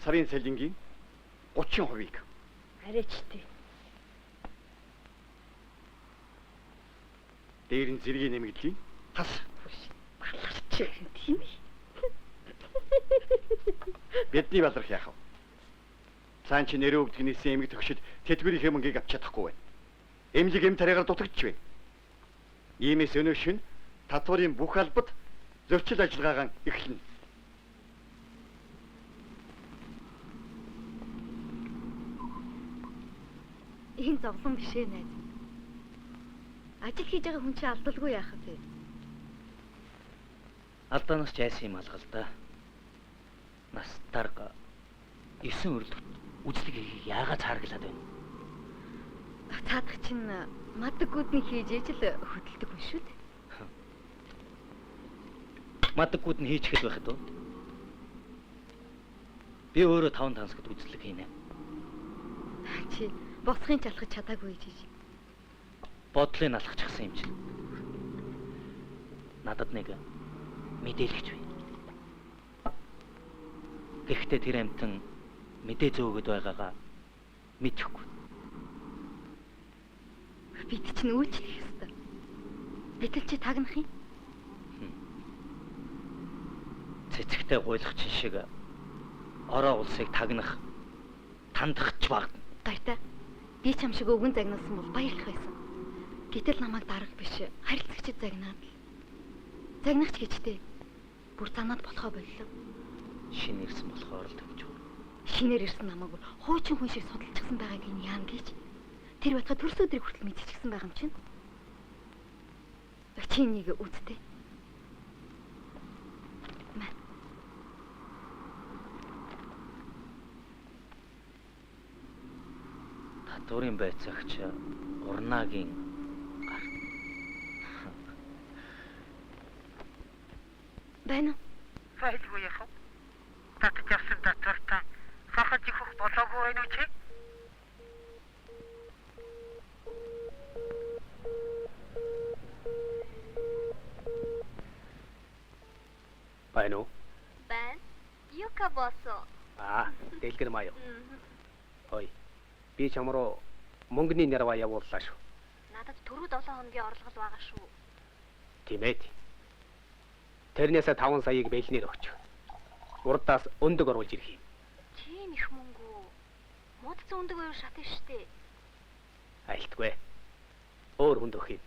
Speaker 7: Сарын салингийн 30%-ийг.
Speaker 5: Арайчтэй.
Speaker 7: Дээр нь зэргийг нэмэгдлийн.
Speaker 5: Баларч тийм ээ.
Speaker 7: Бидний баларх яах вэ? Цаан чи нэрээ өгдөг нийсэн эмэг төгшөд тэтгэврийн мөнгийг авч чадахгүй байна. Эмнэлэг эм тариагаар дутагдчих вэ. Иймээс өнөө шин татварын бүх албад зөрчил ажиллагаагаа эхэлнэ.
Speaker 5: Энэ зовлон биш ээ найз. Ажил хийж байгаа хүн чинь алдалгүй яах вэ?
Speaker 3: Алдаанаас ч айсан юм алгал да. Нас дарга 9 өрлөг үзлэгийг яагаад цааргалаад байна?
Speaker 5: Цаадах чинь мадаггүйдний хийж ижил хөдөлдөг хүн шүү дээ.
Speaker 3: Мадаггүйд нь хийж эхэл байхад уу? Би өөрөө 5 тансагт үзлэг хийнэ.
Speaker 5: Чи босхын чалхаж чадаагүй жиж.
Speaker 3: Бодлыг алхачихсан юм чинь. Надад нэг мэдээлэгч бай. Гэхдээ тэр амтан мэдээ зөөгöd байгаагаа мэдэхгүй.
Speaker 5: Бид чинь үйлчлэх ёстой. Гэтэл чи тагнах юм?
Speaker 3: Цэцэгтэй гуйлах чин шиг ороо улсыг тагнах тандахч баг.
Speaker 5: Гайтай. Би ч юм шиг өвгөн загнуулсан бол баярлах байсан. Гэтэл намайг дарга биш харилцагчид загнаад л. Загнахч гэжтэй. Бүр занаад болохоо боллоо.
Speaker 3: Шинэ ирсэн болохоор л төвч.
Speaker 5: Шинээр ирсэн намайг бүр хуучин хүн шиг судалчихсан байгааг нь яам гэж. Тэр байтга төрс өдрийг хүртэл мэдчихсэн байгаа юм чинь. Чи нэг үсттэй.
Speaker 3: Татварын байцаагч Урнагийн гар.
Speaker 5: Байна уу?
Speaker 8: Хайдгүй яах вэ? Татж авсан татвартаа хахаж ихөх болоогүй байна уу чи?
Speaker 4: Байна уу?
Speaker 9: Байна. Юка босоо.
Speaker 4: Дэлгэр маяа. Ой. Би чамруу мөнгөний нэрва явууллаа шүү.
Speaker 9: Надад түрүү 7 хоногийн орлого байгаа шүү.
Speaker 4: Тийм ээ. Тэрнээс 5 саяыг бэлнээр өгч. Урдаас өндөг оруулж ирэх юм.
Speaker 9: Тийм их мөнгө. Муудц өндөг өөр шатна штэ.
Speaker 4: Айлтгүй. Өөр хүнд өгөх юм.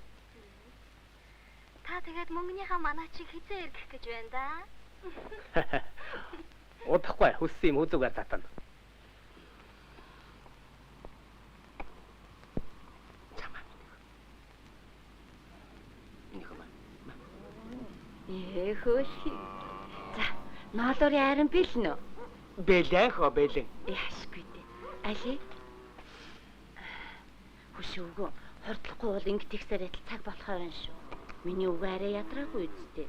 Speaker 9: Та тэгээд мөнгөнийхөө манаа чи хизээ иргэх гэж байна да.
Speaker 4: Удахгүй хүссэн юм үзүүгээр татна.
Speaker 6: Хөөш. За, ноолорын айран бэлнэ үү?
Speaker 4: Бэлэн хоо бэлэн.
Speaker 6: Яашгүй дээ. Али. Хөшөөгөө хордлохгүй бол ингэж ихсээр адил цаг болохоор нь шүү. Миний үг арай ядраагүй үсттэй.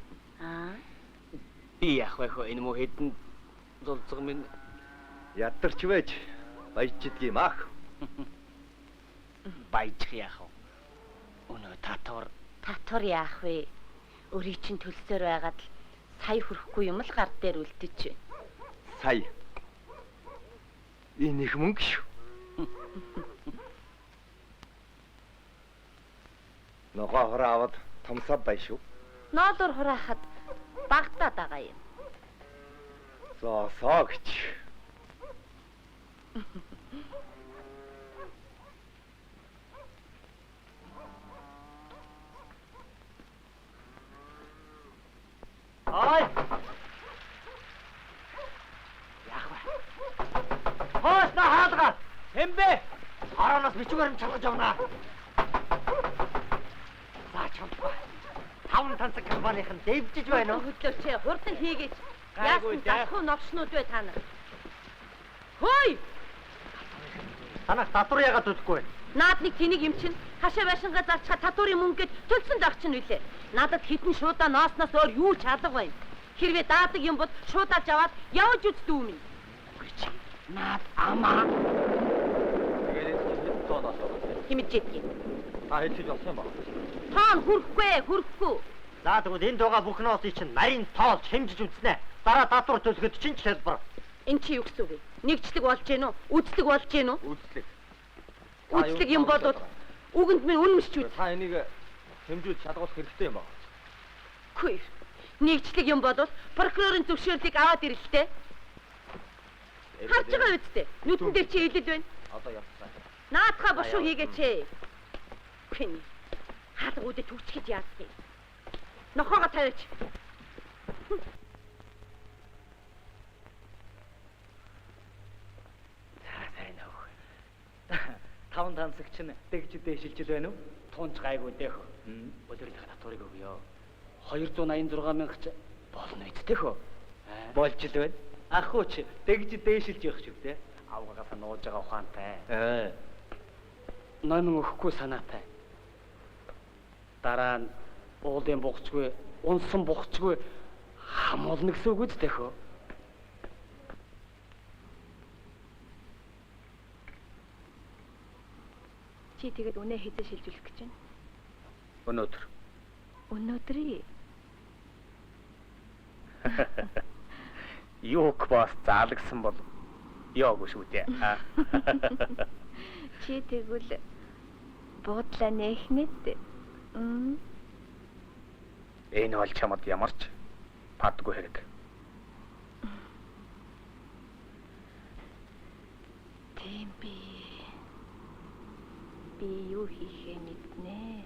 Speaker 4: Би яах вэ хөө энэ муу хэдэн зулцэг минь
Speaker 2: Ядарч байж баяждаг юм ах.
Speaker 4: баяжих яах вэ? Өнөө
Speaker 6: Татвар яах вэ? Өөрийн чинь төлсөөр байгаад л сая хүрэхгүй юм л гар дээр үлдэж байна.
Speaker 2: Сая. Энэ их мөнгө шүү. Ногоо хороо аваад томсоо бай шүү.
Speaker 6: Ноолор хураахад багтаад байгаа юм.
Speaker 2: Соо гэж.
Speaker 4: Ой. Яах вэ? Хоос на хаалгаа. Хэмбэ? Араас бичгээр нь чалгаж явна. За чамдгаа. 5 тансаг компанийн дэвжиж байна уу?
Speaker 6: Хөдлөөч хурдан хийгээч.
Speaker 4: Гайгүй
Speaker 6: Яасан
Speaker 4: дээ.
Speaker 6: залхуу новчнууд бай та нар. Хөөй!
Speaker 4: Танах татвар яагаад өгөхгүй вэ?
Speaker 6: Наад нэг тэнийг юм чинь хашаа байшингаа зарчхаа татварын мөнгөд төлсөн зогч нь үлээ. Надад хитэн шуудаа ноосноос өөр юу ч алга байна. Хэрвээ даадаг юм бол шуудаалж аваад явж үздүү минь. Наад амаа.
Speaker 2: Тэгээд энэ чинь хэд тооноос байгаа.
Speaker 6: Химэжээдгий.
Speaker 2: Та хэлж болсон юм байна.
Speaker 6: Тоон хүрхгүй.
Speaker 8: За тэгвэл энэ дугаа бүх ноосыг чинь нарийн тоолж хэмжиж үзнэ. Дараа татвар төлөхөд чинь ч хэлбэр.
Speaker 6: Энд чи юу гэсэн үг вэ? Нэгжлэг болж гэнэ үү? Үзлэг болж гэнэ үү?
Speaker 2: Үзлэг.
Speaker 6: Үзлэг юм болоод үгэнд минь үнэмшч үү?
Speaker 2: Та энийг
Speaker 4: хэмжүүл шалгуулах хэрэгтэй юм аа.
Speaker 6: Хөөе. Нэгжлэг юм бол прокурорын зөвшөөрлийг аваад ирэлтэй. Харж байгаа үсттэй. Нүдэн дээр чи илэл байна.
Speaker 4: Одоо явцгаа.
Speaker 6: Наадхаа бошуу хийгээч. Хин. Хаалгуудад төвчгэж яадсан. Нохоогоо тавиач.
Speaker 3: Сайн уу. Таван тансагч нь дэгж дээшилж байна уу? Тунч гайгүй дэх. Өдөрлөх татварыг өгөө. 286 мянга ч болно үсттэй хөө. Болж л байна. Ах уу чи дэгж дээшилж явах шүү дээ. Авгаагаас нууж байгаа ухаантай. Номин өгөхгүй санаатай. Дараа нь уулын бугчгүй, унсан бугчгүй хамуулна гэсэн үг үстэй хөө.
Speaker 9: Чи тэгээд үнэ хэзээ шилжүүлэх гэж байна?
Speaker 3: Өнөөдөр.
Speaker 9: Өнөөдрий.
Speaker 3: Юук бас заалагсан бол яагүй шүү дээ.
Speaker 9: Чи тэгвэл буудлаа нээхнэт.
Speaker 3: Энэ бол чамд ямарч падгүй хэрэг.
Speaker 9: Тийм би. Би юу хийхээ мэднэ.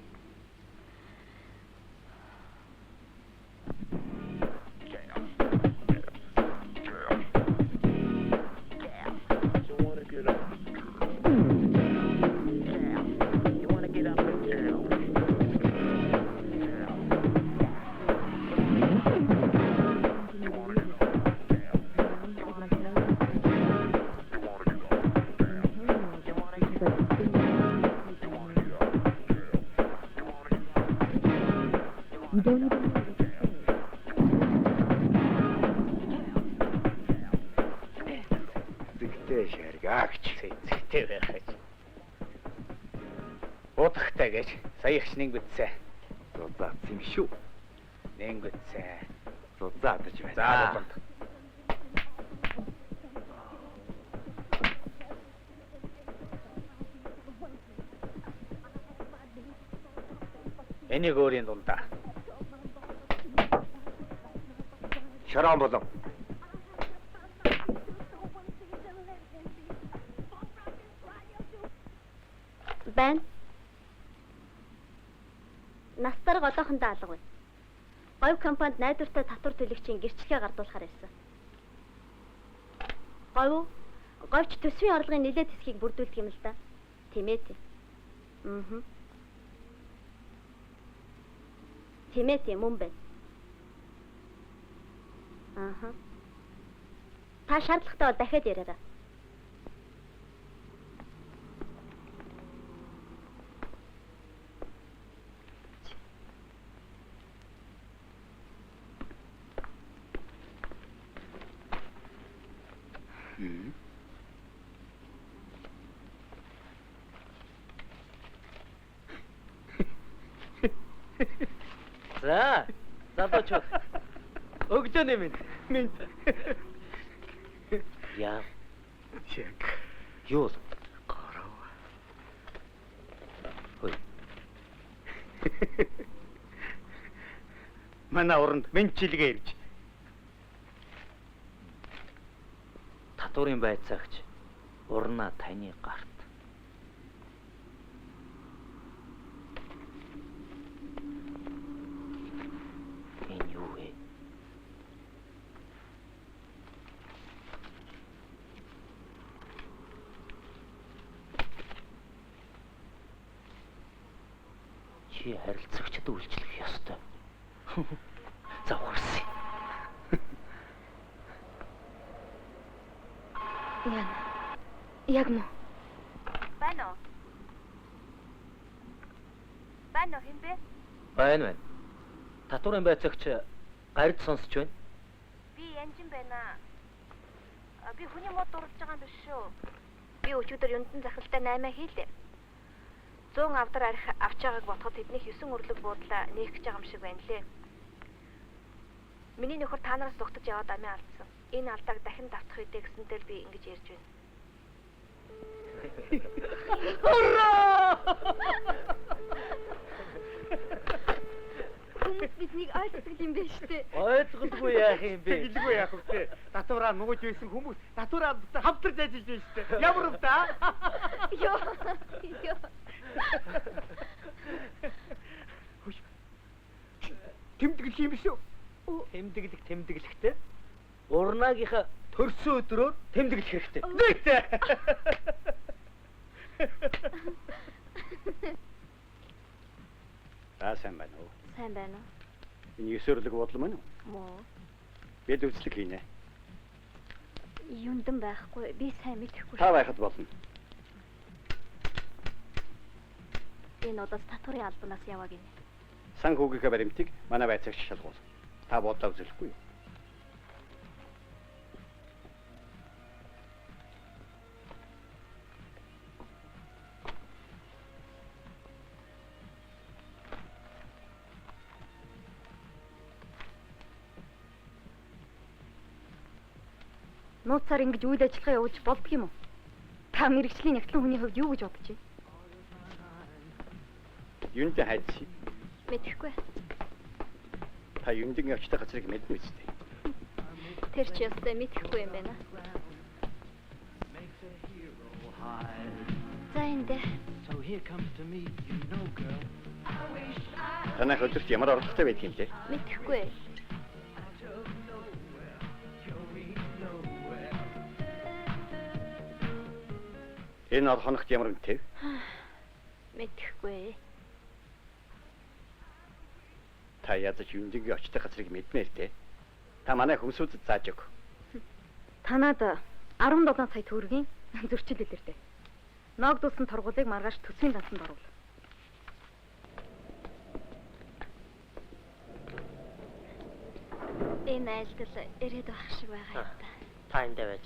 Speaker 2: Зэгтэй шаргаагч.
Speaker 3: Зэгтэй байх гэж. Удахтай гэж саяхч нэг битсэн.
Speaker 2: Зузаацсан юм шүү.
Speaker 3: Нэг битсэн.
Speaker 2: Зузаадаж байна.
Speaker 3: За болоо. Энийг өөрийн дундаа.
Speaker 2: Шаран болон.
Speaker 9: Байна. Настар голоохондоо алга байна. Говь компанид найдвартай татвар төлөгчийн гэрчлэгээ гардуулахаар байсан. Говьч төсвийн орлогын нэлээд хэсгийг бүрдүүлдэг юм л да. Тийм ээ. Тийм мөн байна. Та шаардлагатай бол дахиад яриараа.
Speaker 3: За, залууч. Өгдөөний минь. Яа.
Speaker 2: Чек.
Speaker 3: Юу?
Speaker 2: Гороо.
Speaker 3: Хөөе. Манай уранд менчилгээ ирж. Татварын байцаагч урнаа таны гарт. Энэ юу вэ? Чи харилцагчд үйлчлэх ёстой. За урсъя.
Speaker 9: Яг мөн.
Speaker 6: Байна уу? Байна уу хин бэ?
Speaker 3: Байна. Татварын байцаагч гард сонсож байна.
Speaker 6: Би Янжин байна. Би хүний мод дурлаж байгаа юм биш шүү.
Speaker 9: Би өчигдөр Юндан захиралтай 8 хийлээ. 100 авдар арх авч байгааг бодоход тэдний 9 өрлөг буудлаа нээх гэж байгаа юм шиг байна лээ. Миний нөхөр та нараас дугтаж яваад амиа алдсан. Энэ алдааг дахин давтах үедээ гэсэнтэй би ингэж ярьж байна.
Speaker 3: Ура!
Speaker 5: биднийг ойлгодог юм байна шүү дээ.
Speaker 3: Ойлгохгүй яах юм бэ?
Speaker 4: Гэлгүй яах вэ? Татвараа нугаж байсан хүмүүс татвараа хамтарч ажиллаж байна шүү дээ. Ямар өвдөө?
Speaker 5: Йоо. Йоо.
Speaker 4: Тэмдэглэх юм биш үү?
Speaker 3: Тэмдэглэхтэй. Урнаагийнхаа төрсөн өдрөөр тэмдэглэх хэрэгтэй.
Speaker 7: Сайн байна уу?
Speaker 9: Сайн байна уу?
Speaker 7: Энэ ёсөрлөг бодлоо мөн үү?
Speaker 9: Муу.
Speaker 7: Бид үзлэг хийнэ.
Speaker 9: Юндан байхгүй. Би сайн мэдэхгүй.
Speaker 7: Та байхад болно.
Speaker 9: Энэ удаас татварын албанаас яваа гинэ.
Speaker 7: Сан хүүгийнхээ баримтыг манай байцаагч шалгуул. Та бодлоо үзүүлэхгүй юу?
Speaker 5: Нууцаар ингэж үйл ажиллагаа явуулж болдго юм уу? Та мэрэгжлийн нэгтлэн хүний хувьд юу гэж бодож байна?
Speaker 7: Юунд хайдсан?
Speaker 9: Мэдэхгүй.
Speaker 7: Та юундын очтой газрыг мэдгүй үстэй.
Speaker 9: Тэр чи ястай мэдэхгүй юм байна. За энэ
Speaker 7: Танайх өдөрт ямар орлоготой байдаг юм бэ?
Speaker 9: мэдэхгүй.
Speaker 7: Энэ ол хоногт ямар үнэтэй?
Speaker 9: Мэдэхгүй.
Speaker 7: Та ядаж юундын очтой газрыг мэдмээр те. Та манай хүмүүсд зааж өг.
Speaker 5: Танад 17 сая төгрөгийн зөрчил илэрдэ. Ноогдуулсан торгуулийг маргааш төсвийн дансанд оруул.
Speaker 9: Энэ айлтал ирээд байх шиг байгаа юм да.
Speaker 8: Та эндээ байж.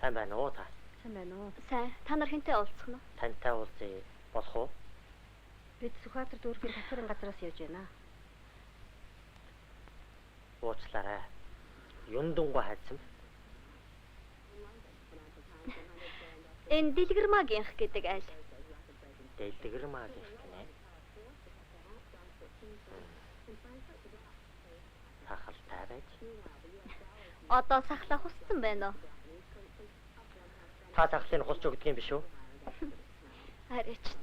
Speaker 8: Сайн байна уу та?
Speaker 5: Сайн байна уу?
Speaker 9: Сайн. Та нар хэнтэй уулзах нь?
Speaker 8: Тантай уулзъя болох уу?
Speaker 5: Бид Сүхбаатар дүүргийн татварын газраас явж байна.
Speaker 8: Уучлаарай. Юндунгу хайцсан.
Speaker 9: Энэ дэлгэрмагийнх гэдэг айл.
Speaker 8: Дэлгэрмаг гэх гинэ. Сахалтай байж.
Speaker 9: Одоо сахлах хүссэн байна уу?
Speaker 8: Та сахлыг хусч өгдөг юм биш үү?
Speaker 9: Аричт.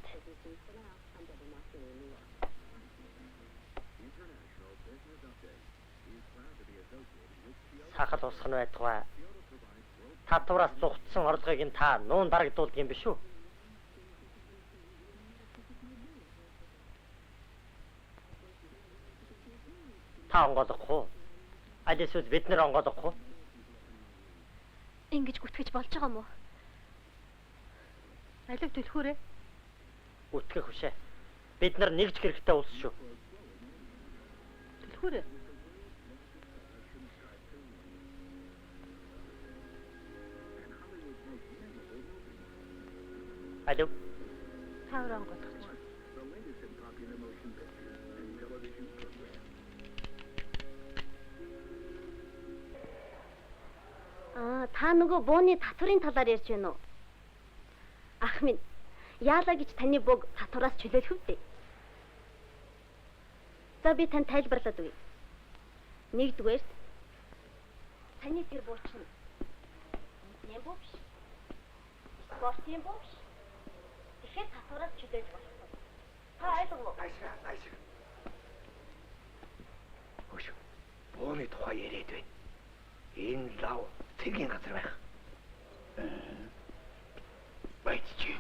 Speaker 8: Сахал усах нь байтугай. Татвараас зугтсан орлогыг нь та нуун дарагдуулдаг юм биш үү? Та онгоолохгүй. Аль эсвэл бид нэр онгоолохгүй.
Speaker 9: Ингэж гүтгэж болж байгаа мó?
Speaker 5: Алиг төлөхөөрэй.
Speaker 8: Үтгэх хүшээ. Бид нар нэгж хэрэгтэй улс шүү.
Speaker 5: Төлөхөөрэй.
Speaker 8: Алив.
Speaker 5: Тавран готгоч.
Speaker 9: Та нөгөө бууны татварын талаар ярьж байна уу? Ах минь, яалаа гэж таны бог татвараас чөлөөлөх үү? За би тань тайлбарлаад өгье. Нэгдүгээр таны тэр бууч нь юм боо биш. Спортын боо биш. Тэгэхээр татвараас чөлөөлж болохгүй. Та ойлгов уу?
Speaker 2: Айшиг. Хөөш. Бооны тухай яриад байна. Энэ лав цэгийн газар байх. Байцчи.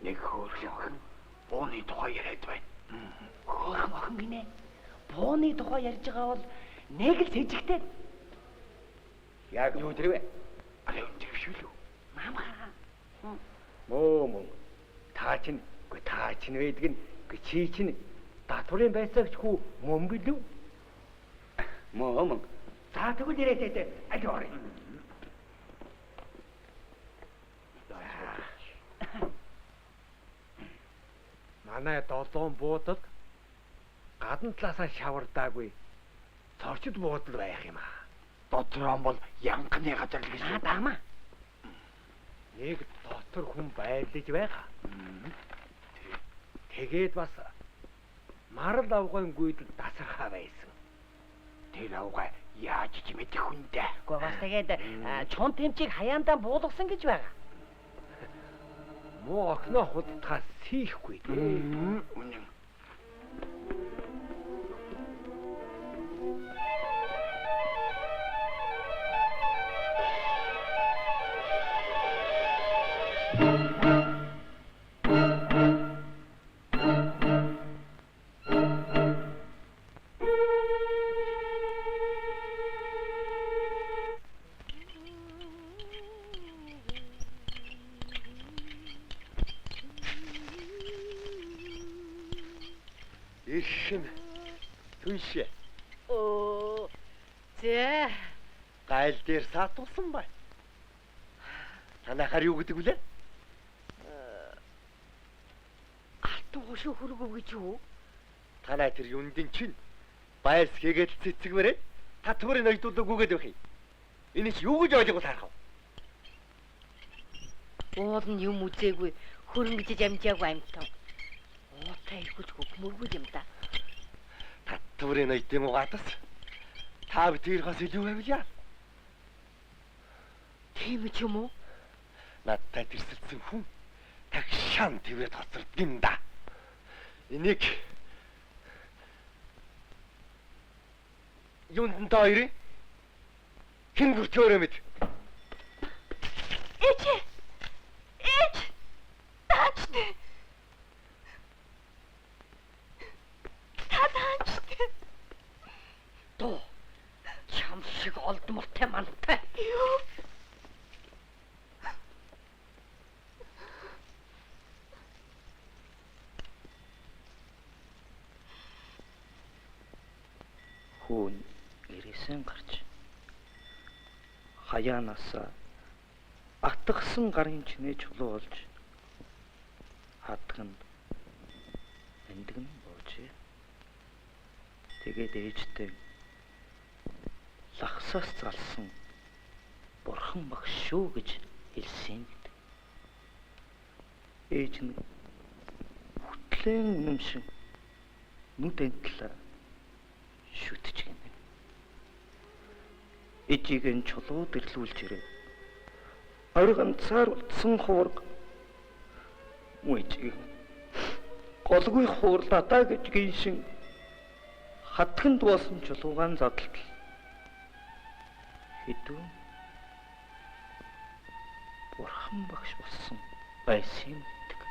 Speaker 2: Нэг хөөрхөн бооны тухай яриад байна.
Speaker 1: Хөөрхөн охин гинэ. Бууны тухай ярьж байгаа бол нэг л сэжигтэй.
Speaker 2: Яг юу тэр вэ? Арай өндөр биш үү?
Speaker 1: Мамхаа.
Speaker 2: Мөн. Та чинь байдаг нь чи чинь татварын байцаагч хүү мөн билүү? Мөн. За тэгвэл ирээдээ аль орё.
Speaker 4: Манай долоон буудад гадна талаасаа шавардаагүй цорчид буудал байх юм аа.
Speaker 7: Дотроо бол янганы газар л гэж.
Speaker 4: Наадамаа. Нэг дотор хүн байлж байгаа. Тэгээд бас марал авгын гүйдэл дасархаа байсан. Тэр авгаа яаж ч мэдэх хүндээ.
Speaker 1: Гэхдээ бас тэгээд чон тэмчийг хаяандаа буулгасан гэж байгаа.
Speaker 4: Муу окноо худалдахаас сийхгүй дээ.
Speaker 7: Үнэн.
Speaker 2: Иршин түншээ.
Speaker 1: Оо. Зэ.
Speaker 2: Гайл дээр саатуулсан бай. Танахаар юу гэдэг вүлээ?
Speaker 1: Алтан хошуу хөргөө гэж юу?
Speaker 2: Танай тэр юундин чинь байрс хийгээд цэцэгвэрээ татварын ноёдуулдаг үгээд байх юм. Энэ ч юу гэж ойлгох харах вэ?
Speaker 1: Уул нь юм үзээгүй хөрөнгөж амжаагүй амтан. Уутай ихүүлж хөмөргүй юм да.
Speaker 2: Татварын ноёдын угаатас та битгий хас илүү байвлаа.
Speaker 1: Тийм ч юм уу?
Speaker 2: Надтай тэрсэлсэн хүн тагшаан тврээ тоцордог юм да. Энийг юунд таарэ? Хэн бүртөөрөө мэд?
Speaker 5: Ээж! Таачтай! Таачтай!
Speaker 1: Тоо. Чам шиг олдмортой мантай.
Speaker 5: Юу?
Speaker 3: Хүн гэрээсэн гарч хаяанаас атгсан гарын чинээ чулуулж хатганд эндгэн боожээ. Тэгээд ээжтэй лахсаас залсан бурхан багш шүү гэж хэлсэн. Ээж нь хүтлэн үнэмшин нүд энтлээ шүтж гэнэ. Ээжийг нь чулууд ирлүүлж ирээ. Ориг ганцаар утсан хуурга мүйжиг голгүй хуурлаа гэж гиншин хатганд боосон чулуугаан задлал хэдүүн бурхан багш болсон байсан гэдэг.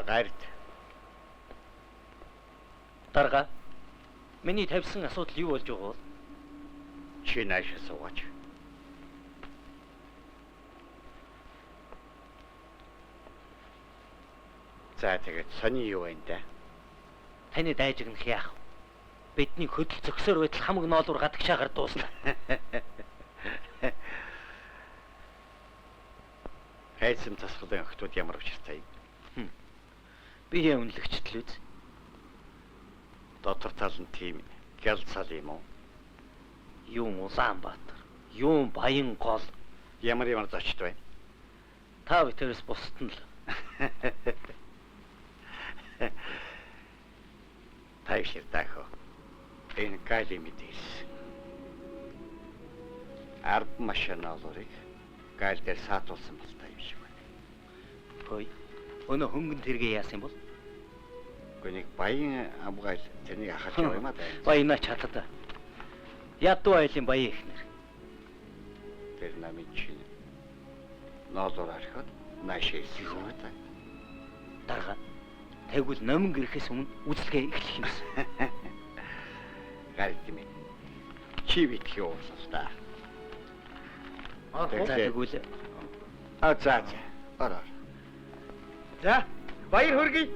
Speaker 7: Гард.
Speaker 3: Дарга миний тавьсан асуудал юу болж байгаа вэ?
Speaker 7: Чи нааш суугач. За тэгээд сони юу вэ нэ?
Speaker 3: Таны дайжигнах яах вэ? Бидний хөдөл зөксөр байтал хамаг ноолуур гадагшаагаар дуусна.
Speaker 7: Хайцсан тасгалын охтууд ямар учиртай юм?
Speaker 3: Би яа үнэлэгчтэл үз.
Speaker 7: Дотор тал нь тийм гялцал юм уу?
Speaker 3: Юм Улаанбаатар, юм Баян гол
Speaker 7: Ямар зочд байна?
Speaker 3: та битэрс бусдын л.
Speaker 7: Тайшир таахо. Энэ кайли мэдээс. Ард машиналорыг гайл дээр саатуулсан болтой юм шиг байна.
Speaker 3: Хөөе. Өнөө хөнгөн тэргээ яасан бол?
Speaker 7: Гүнийг баян амгайл тэрнийг ахаж яваа юм аа.
Speaker 3: Баянаа чатад. Ядуу айлын баян ихнэр.
Speaker 7: Тэр намын чинь ноолоор орхиод наашаа ирсэн юм байна.
Speaker 3: Дарга тэгвэл номин ирэхээс өмнө үзлэгээ эхлэх юмс.
Speaker 7: Гардимэ. Чи битгий уурлаа л да.
Speaker 3: Тэгвэл
Speaker 7: За. Ороо.
Speaker 4: За, баяр хүргэе.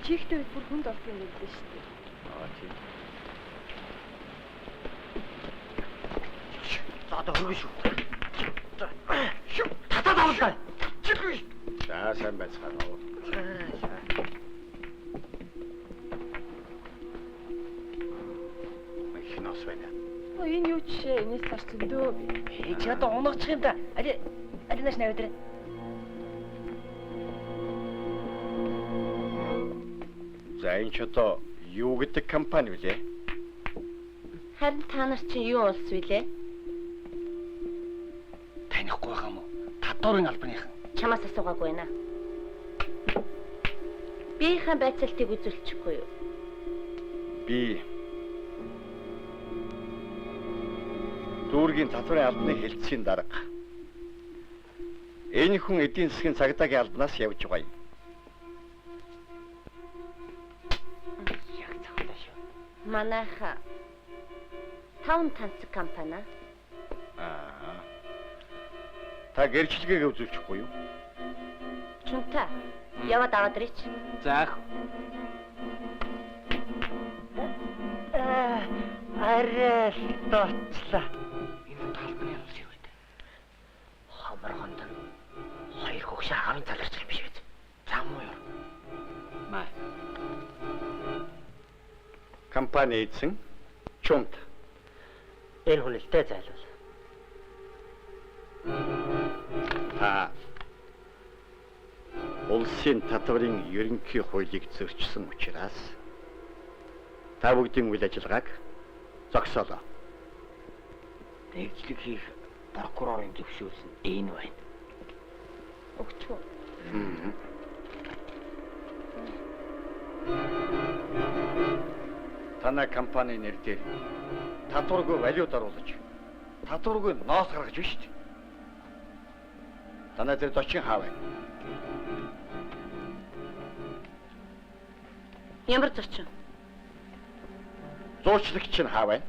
Speaker 9: Чихтэй үед бүр хүнд олох юм байлээ шүү дээ.
Speaker 7: Тийм.
Speaker 3: за одоо хөргөн шүү. Шүү. Татаад авлаа. Чихгүй.
Speaker 7: За сайн байцгаана. Махинаас байна.
Speaker 9: Энэ юу ч энэс цааш зөндөө би.
Speaker 8: Чи одоо унагчих юм да. Али нааш навдраа.
Speaker 7: За энэ ч одоо юу гэдэг компани вүлээ?
Speaker 6: Харин та нар чинь юу улс вүлээ?
Speaker 8: Танихгүй байгаа юм уу? Татварын албаныхан.
Speaker 6: Чамаас асуугаагүй байна. Биеийн байцаалтыг үзүүлчихгүй юу?
Speaker 7: Би дүүргийн татварын албаны хэлтсийн дарга. Энэ хүн эдийн засгийн цагдаагийн албанаас явж байгаа юм.
Speaker 6: Манайха 5 танцэг компани.
Speaker 7: Та гэрчлэгээ үзүүлчихгүй юу?
Speaker 6: Чунта яваад аваад ирээч.
Speaker 3: За.
Speaker 8: Арай тооцлаа. Энэ талбаны алс юу вэ? Хамаргонд хоёр хөгшөө хавын заларч юм биш үү? Зам уу юу?
Speaker 3: Маа.
Speaker 7: Компани эзэн Чунт.
Speaker 8: Энэ хүнэлтэд зайлвал.
Speaker 7: Та улсын татварын ерөнхий хуулийг зөрчсөн учраас та бүгдийн үйл ажиллагааг зогсоолоо.
Speaker 8: Тэгжлэг хийх прокурорын зөвшөөрөл нь энэ байна.
Speaker 6: Өгчөө.
Speaker 7: Танай компани нэр дээр татваргүй валют оруулаж, татваргүй ноос гаргаж биш үү? Танай дээр зочин хаа байна?
Speaker 6: Ямар зочин?
Speaker 7: Зуучлагч нь хаа байна?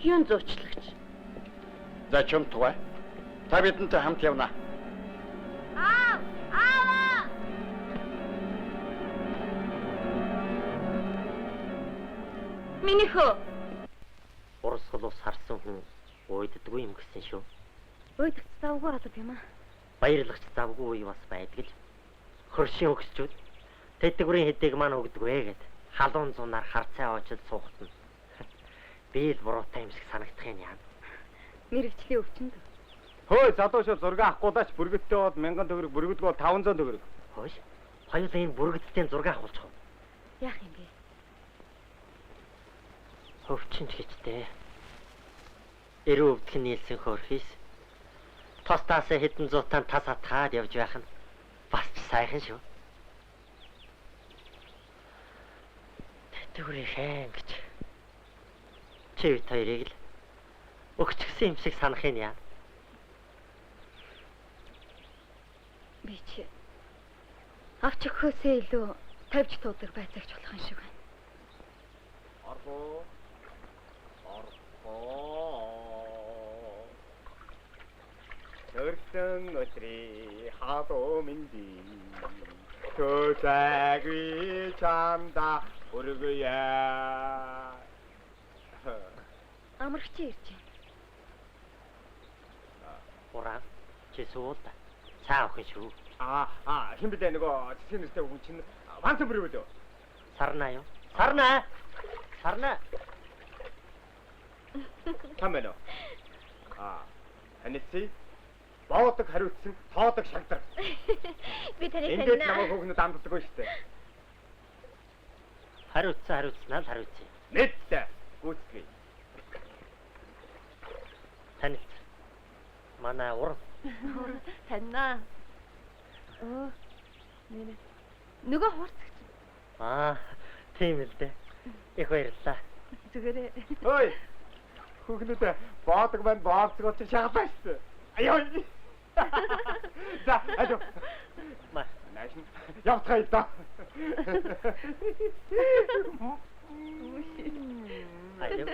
Speaker 6: Юун зуучлагч?
Speaker 7: За Чунтваа. Та бидэнтэй хамт явна.
Speaker 6: Миний хөө.
Speaker 8: Урсгал ус харсан хүн уйддаггүй юм гэсэн шүү.
Speaker 9: Өөдөрт завгүй болов юм аа.
Speaker 8: Баярлагч завгүй үе бас байдаг л. Хөршийн өгсчүүд тэтгэврийн хэдийг маань өгдөг вэ гэд халуун зунаар харцаа оочод суухтана. Би л буруутай юм шиг санагдах юм яа.
Speaker 9: Мэргэжлийн өвчнөд.
Speaker 2: Хөөе залуу шүү зураг авахгүйдаач бүргэдтэй бол 1000 төгрөг, бүргэдгүй бол 500 төгрөг.
Speaker 8: Хөөш. Хоёулаа энэ бүргэдтэй зураг авахулчих уу?
Speaker 9: Яах юм бэ?
Speaker 8: Хөвчин ч гэжтэй. Эрүү өвдөх нь нийлсэн хөрхийс Тостаас хэдэн зуутаан тас атгаад явж байх нь бас ч сайхан шүү. Тэтгэврийн гэж. Чи бид хоёрыг л өгчгсөн юм шиг санах юм яа.
Speaker 5: Би чи авч өгөхөөсөө илүү тавьж туудаг байцаагч болох юм шиг байна.
Speaker 7: Орхоо. Өрсөн өдрий хадуу минди төсэгүй чамда өргөе.
Speaker 5: Амарч ирж байна.
Speaker 8: Ураа чи суулда. Цаа охин шүү.
Speaker 7: Хэн бэ нөгөө цэцгийн нэртэй хүн чинь вансан бүр үү?
Speaker 8: Сарнаа юу? Сарнаа.
Speaker 7: Там байна уу? Анитси боодог хариуцсан тоодог шагдар.
Speaker 5: Би таныг
Speaker 7: Ингээд намайг хөөгнөд амддаг шүү дээ.
Speaker 8: Хариуцсан л хариуцсан.
Speaker 7: Нэттэй гүцгий.
Speaker 8: Танит. Манай уран.
Speaker 6: Таньнаа. Нөгөө хуурцагч.
Speaker 8: Тийм л дээ. Их баярлалаа.
Speaker 6: Зүгээрээ.
Speaker 7: Ой. Хөөгнөд боодог байна бооцгоо чи шагалаа шүү дээ. Аяа. За, ажо.
Speaker 8: Ма.
Speaker 7: Нааш явцгаая да.
Speaker 8: Аяа.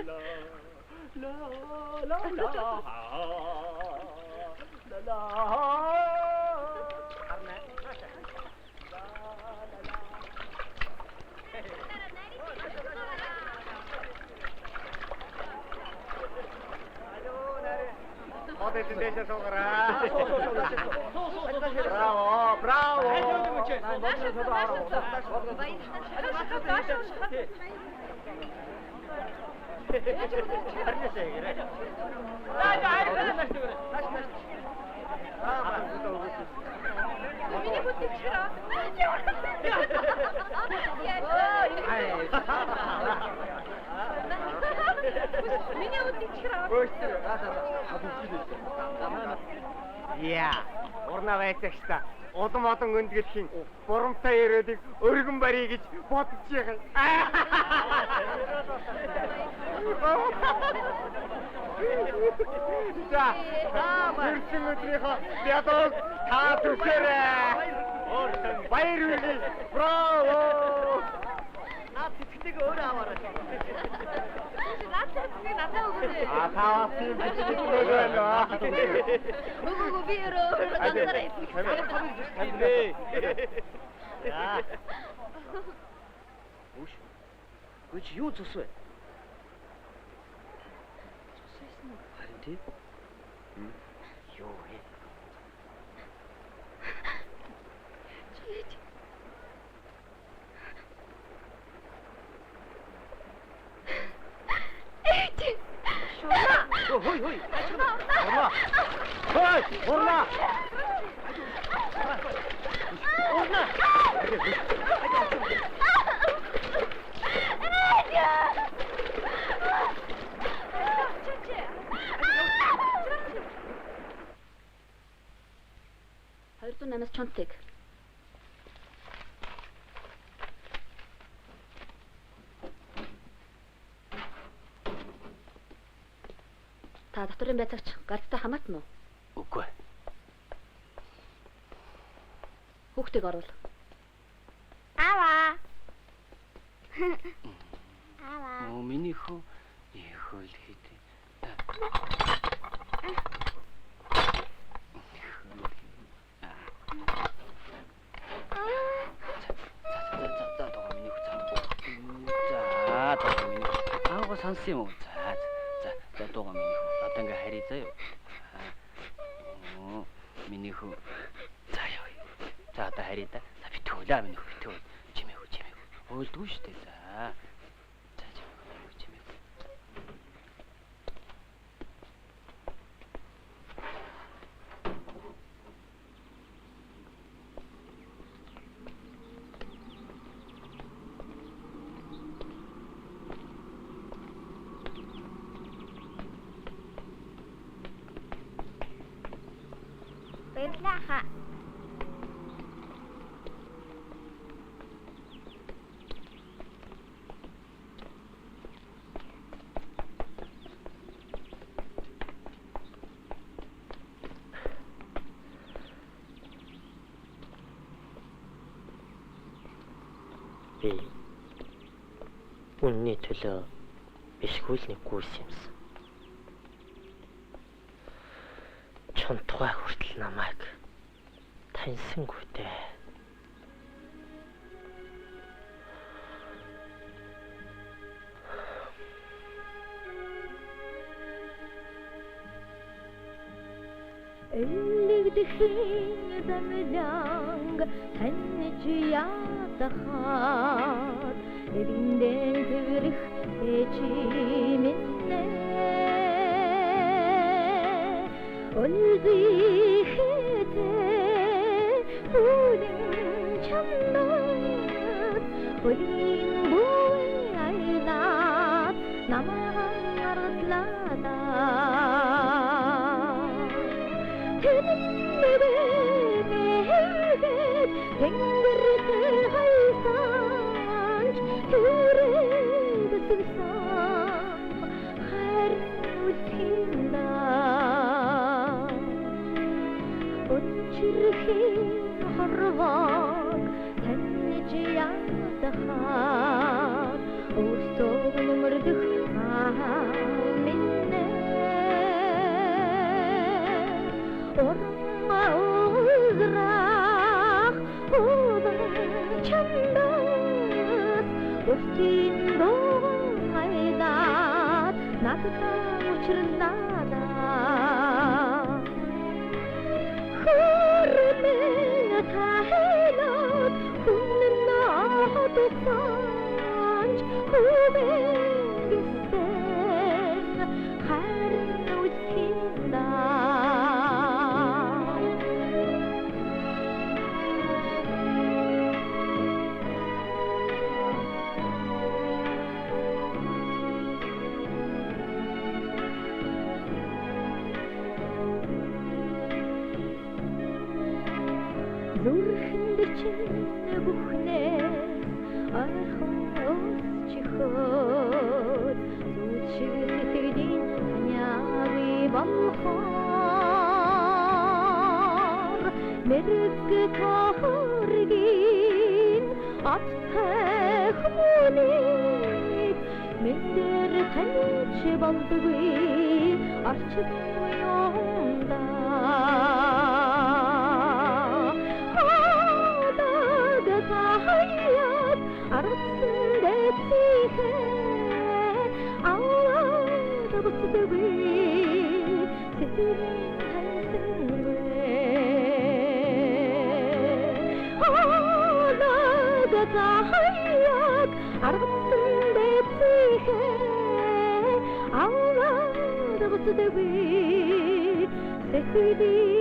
Speaker 7: Браво.
Speaker 6: Миний үдик шираа.
Speaker 7: Яа, урнаа байцаагчта улам олон өндгөлхийн бурамтай ирээдийг өргөн барья гэж бодож байгаа. За, өрсөн өдрийнхөө ядууг та төсөөрэй. Баяр хүргэе. Браво!
Speaker 4: Наад цэцгийг өөрөө аваарай.
Speaker 6: Надад өгөөч.
Speaker 7: Таа тийм бичиг байна.
Speaker 6: Үгүй би өөрөө надад.
Speaker 4: Яа. Үгүй юу зүсвэ? Харин тийм.
Speaker 8: Юу вэ?
Speaker 4: Хой.
Speaker 7: Урна!
Speaker 6: Хоёрдугаар намаас чонтыг. Та доторын байцаагч гардтай хамаатна уу?
Speaker 3: Үгүй.
Speaker 6: Хүүхдийг оруул.
Speaker 5: Аваа.
Speaker 3: Миний хөө ихөл хийдэ. За доо миний хөө. За доо миний. Аага сансан юм уу? За доо миний хөө. Одоо ингээ харъя заяа. Миний хөө. За яа. За одоо харъя да. За битгүүлээ миний хөө битгүүл. Чимээгүү. Өөлдгөө штэ. За.
Speaker 9: Баярлалаа хаа.
Speaker 8: Би үнний төлөө бишгүй л нэг гүйс юмсан. Чонтгой хүртэл намайг таньсангүй дээ.
Speaker 5: Элэгдэхийн замланг таньж ятахад эвиндэн тэрх эчиминэ 올비해대 우린 참나 우린 뭐에 알라 나만 알았라다 뱅그르트 할산 그래도 쓰삼 하루신다 옷치르히 허르박 단지야다하 오스토는 머르득 아민네 오르마 오즈라 오던 참다 옷긴 동아이다 나도 우치른 나다 흐르는 타해넛 웃는 나도 산지 후배기센 하른 웃긴다 Зүрхэнд чинь бүхнээс архан өсчихөд зүчигтэйдин таняви болохоор мэрэг тохоргин аттай хүмүүнийг мэдэр таних болдгүй арчид юмда hayat arasın detihe ağladı bu sıdığı sizin halsınlığı ağladı hayat arasın detihe ağladı bu sıdığı sizin